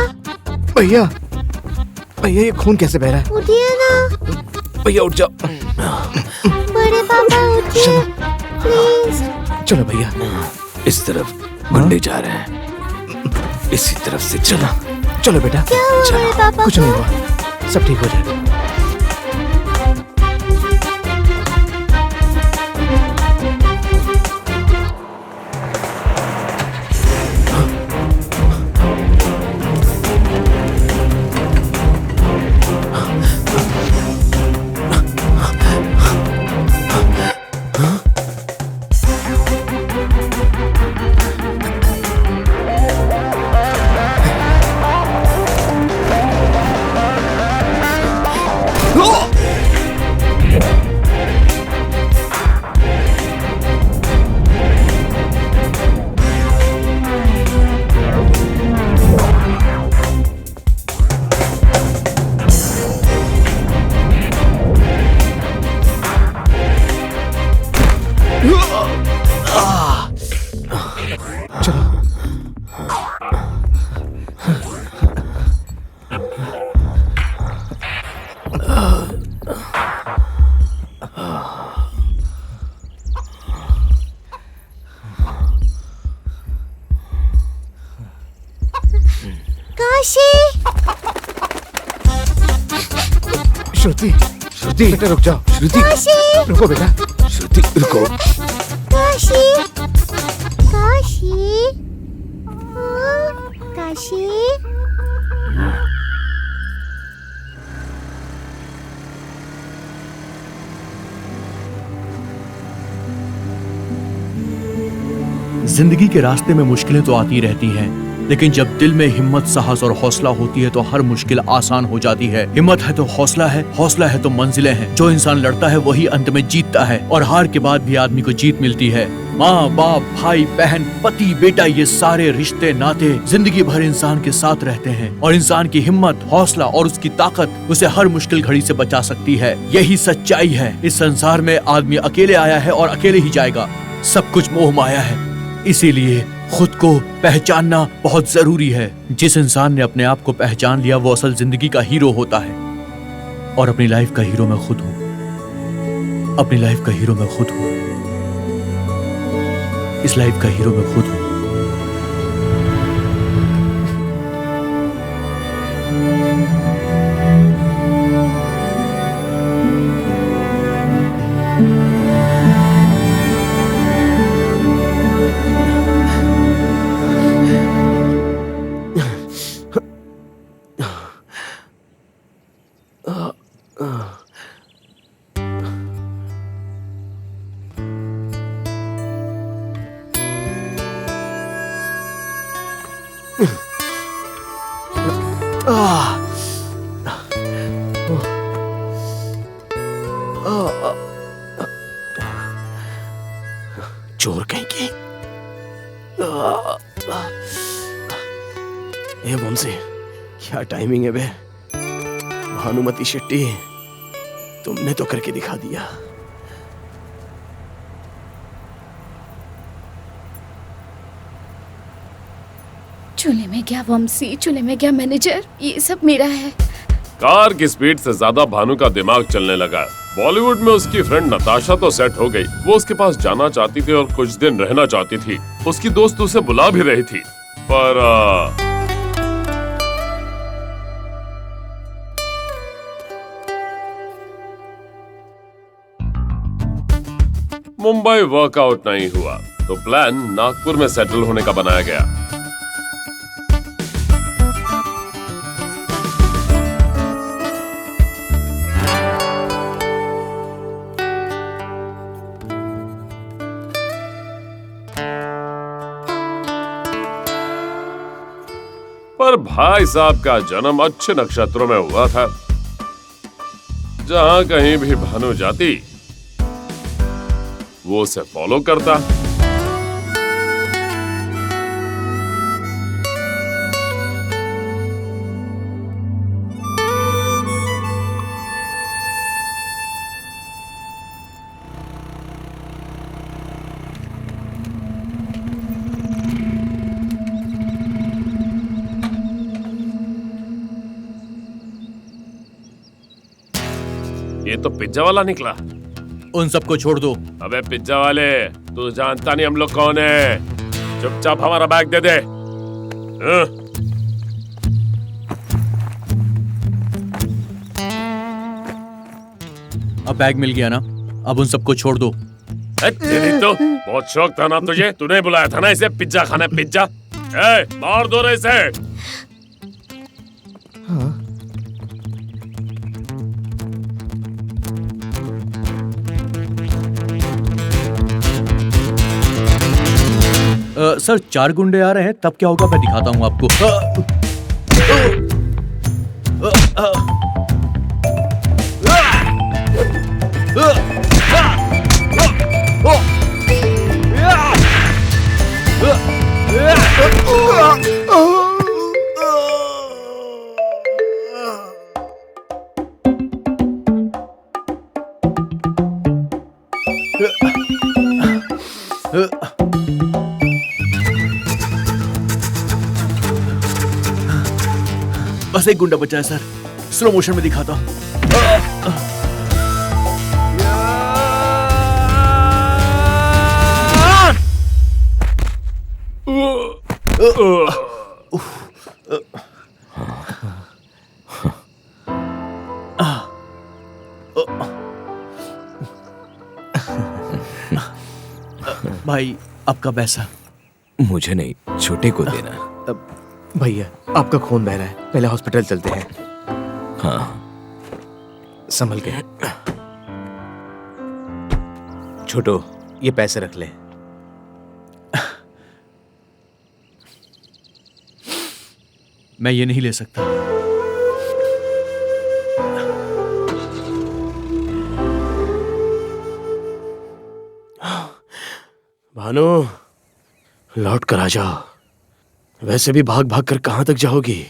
भैया भैया, ये खून कैसे बह रहा है? उठिए ना। भैया उठ जाओ। बड़े पापा उठिए प्लीज। चलो भैया। इस तरफ गुंडे जा रहे हैं, इसी तरफ से चला। चलो बेटा। क्या हुआ बड़े पापा? कुछ नहीं हुआ, सब ठीक हो जाएगा। श्रुति, श्रुति बेटा रुक जाओ। श्रुति रुको बेटा। श्रुति रुको। काशी, काशी, काशी। जिंदगी के रास्ते में मुश्किलें तो आती रहती हैं, लेकिन जब दिल में हिम्मत, साहस और हौसला होती है तो हर मुश्किल आसान हो जाती है। हिम्मत है तो हौसला है, हौसला है तो मंजिलें हैं। जो इंसान लड़ता है वही अंत में जीतता है, और हार के बाद भी आदमी को जीत मिलती है। माँ बाप, भाई बहन, पति बेटा, ये सारे रिश्ते नाते जिंदगी भर इंसान के साथ रहते हैं, और इंसान की हिम्मत, हौसला और उसकी ताकत उसे हर मुश्किल घड़ी से बचा सकती है। यही सच्चाई है। इस संसार में आदमी अकेले आया है और अकेले ही जाएगा। सब कुछ मोह माया है, इसीलिए खुद को पहचानना बहुत जरूरी है। जिस इंसान ने अपने आप को पहचान लिया वो असल जिंदगी का हीरो होता है। और अपनी लाइफ का हीरो मैं खुद हूँ। अपनी लाइफ का हीरो मैं खुद हूँ। इस लाइफ का हीरो मैं खुद हूँ। चोर कहीं की। ए वंशी, क्या टाइमिंग है बे। भानुमति शेट्टी, तुमने तो करके दिखा दिया। चूल्हे में क्या वंशी, चूल्हे में क्या मैनेजर, ये सब मेरा है। कार की स्पीड से ज्यादा भानु का दिमाग चलने लगा। बॉलीवुड में उसकी फ्रेंड नताशा तो सेट हो गई। वो उसके पास जाना चाहती थी और कुछ दिन रहना चाहती थी। उसकी दोस्त उसे बुला भी रही थी, पर मुंबई वर्कआउट नहीं हुआ तो प्लान नागपुर में सेटल होने का बनाया गया। पर भाई साहब का जन्म अच्छे नक्षत्रों में हुआ था। जहां कहीं भी भानु जाती वो उसे फॉलो करता। ये तो पिज्जा वाला निकला। उन सबको छोड़ दो। अबे पिज्जा वाले, तू जानता नहीं हम लोग कौन है। चुपचाप हमारा बैग दे दे। अब बैग मिल गया ना, अब उन सबको छोड़ दो। तेरी तो बहुत शौक था ना तुझे। तूने बुलाया था ना इसे पिज्जा खाने। पिज्जा मार दो रे इसे। सर 4 गुंडे आ रहे हैं, तब क्या होगा मैं दिखाता हूँ आपको। बस एक गुंडा बचा है सर, स्लो मोशन में दिखाता हूँ। भाई आपका पैसा। मुझे नहीं, छोटे को देना। भैया आपका खून बह रहा है, पहले हॉस्पिटल चलते हैं। हाँ संभल के। छोटो ये पैसे रख ले। मैं ये नहीं ले सकता। भानु लौट कर आ जाओ। वैसे भी भाग भाग कर कहां तक जाओगी।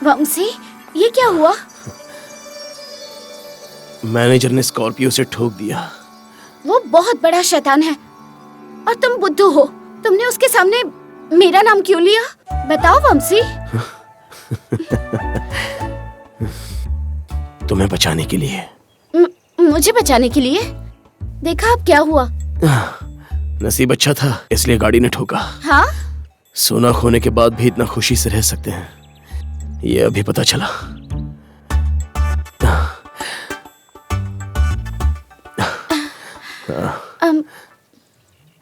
वंशी, ये क्या हुआ? मैनेजर ने स्कॉर्पियो से ठोक दिया। वो बहुत बड़ा शैतान है और तुम बुद्धू हो। तुमने उसके सामने मेरा नाम क्यों लिया? बताओ वंशी। तुम्हें बचाने के लिए। मुझे बचाने के लिए? देखा अब क्या हुआ? नसीब अच्छा था इसलिए गाड़ी ने ठोका। हाँ? सोना खोने के बाद भी इतना खुशी से रह सकते हैं, ये अभी पता चला।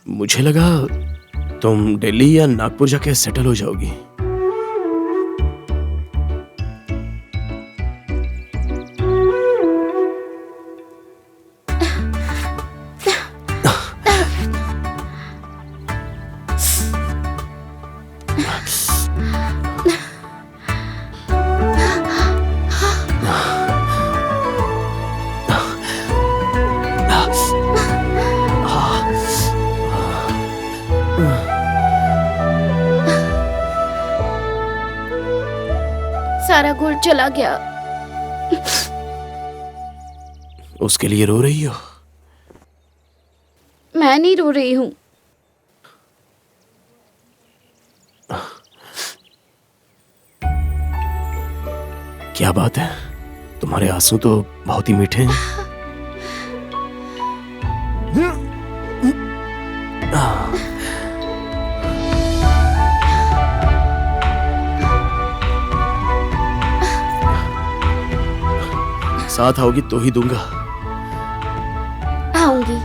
मुझे लगा तुम दिल्ली या नागपुर जाके सेटल हो जाओगी। सारा गोल्ड चला गया। उसके लिए रो रही हो? मैं नहीं रो रही हूँ। क्या बात है, तुम्हारे आंसू तो बहुत ही मीठे हैं। साथ आओगी तो ही दूंगा। आऊंगी।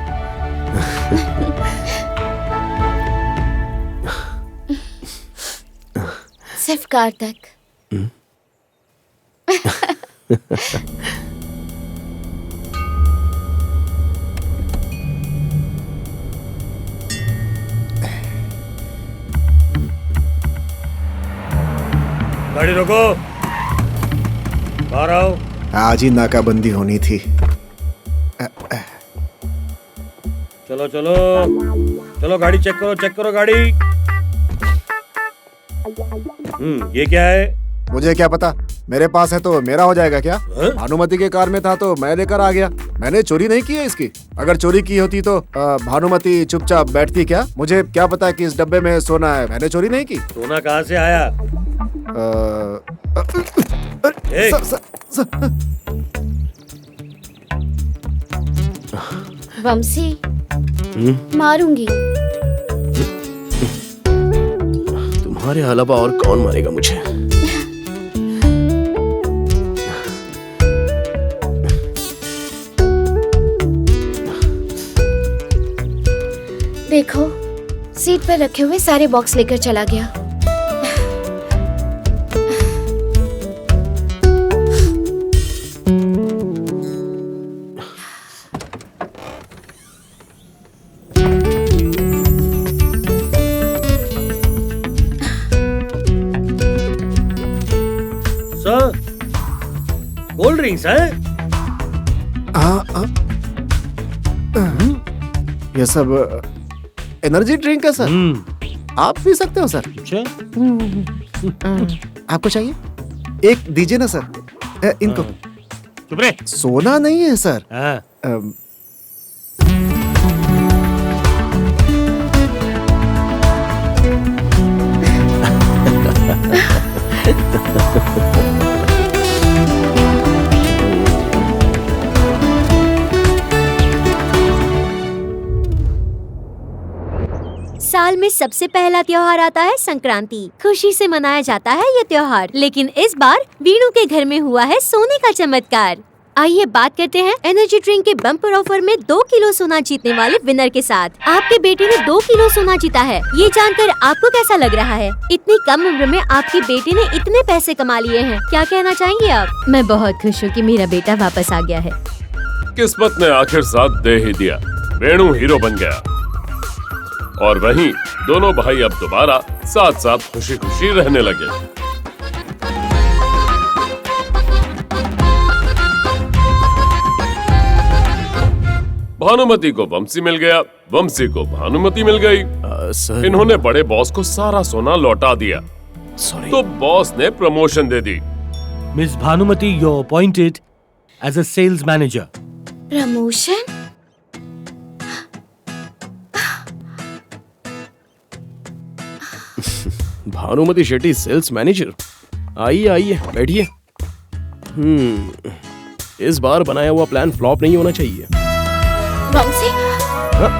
सिर्फ कार तक। गाड़ी रोको, बाहर आओ। आज ही नाकाबंदी होनी थी। चलो चलो चलो, गाड़ी चेक करो गाड़ी। ये क्या है? मुझे क्या पता, मेरे पास है तो मेरा हो जाएगा क्या? भानुमति के कार में था तो मैं लेकर आ गया। मैंने चोरी नहीं की है इसकी। अगर चोरी की होती तो भानुमति चुपचाप बैठती क्या? मुझे क्या पता कि इस डब्बे में सोना है। मैंने चोरी नहीं की। सोना कहाँ से आया? वंशी, मारूंगी। तुम्हारे अलावा और कौन मारेगा मुझे? देखो, सीट पर रखे हुए सारे बॉक्स लेकर चला गया। सर, कोल्ड ड्रिंक्स है? ये सब एनर्जी ड्रिंक है सर। आप पी सकते हो सर। आपको चाहिए? एक दीजिए ना सर। इनको। चुप रे। सोना नहीं है सर। साल में सबसे पहला त्योहार आता है संक्रांति। खुशी से मनाया जाता है ये त्योहार, लेकिन इस बार वीणु के घर में हुआ है सोने का चमत्कार। आइए बात करते हैं एनर्जी ड्रिंक के बम्पर ऑफर में 2 किलो सोना जीतने वाले विनर के साथ। आपके बेटे ने 2 किलो सोना जीता है। ये जानकर आपको कैसा लग रहा है? इतनी कम उम्र में आपके बेटे ने इतने पैसे कमा लिए हैं। क्या कहना चाहेंगे आप? मैं बहुत खुश हूँ कि मेरा बेटा वापस आ गया है। किस्मत ने आखिर साथ दे ही दिया। वेणु हीरो बन गया और वहीं दोनों भाई अब दोबारा साथ साथ खुशी खुशी रहने लगे। भानुमति को वंशी मिल गया, वंशी को भानुमति मिल गई। इन्होंने बड़े बॉस को सारा सोना लौटा दिया। तो बॉस ने प्रमोशन दे दी। Miss Bhanumati, you're appointed as a sales manager. Promotion? Bhanumati Shetty sales manager. आइए आइए बैठिए। इस बार बनाया हुआ प्लान फ्लॉप नहीं होना चाहिए। वंशी? हाँ?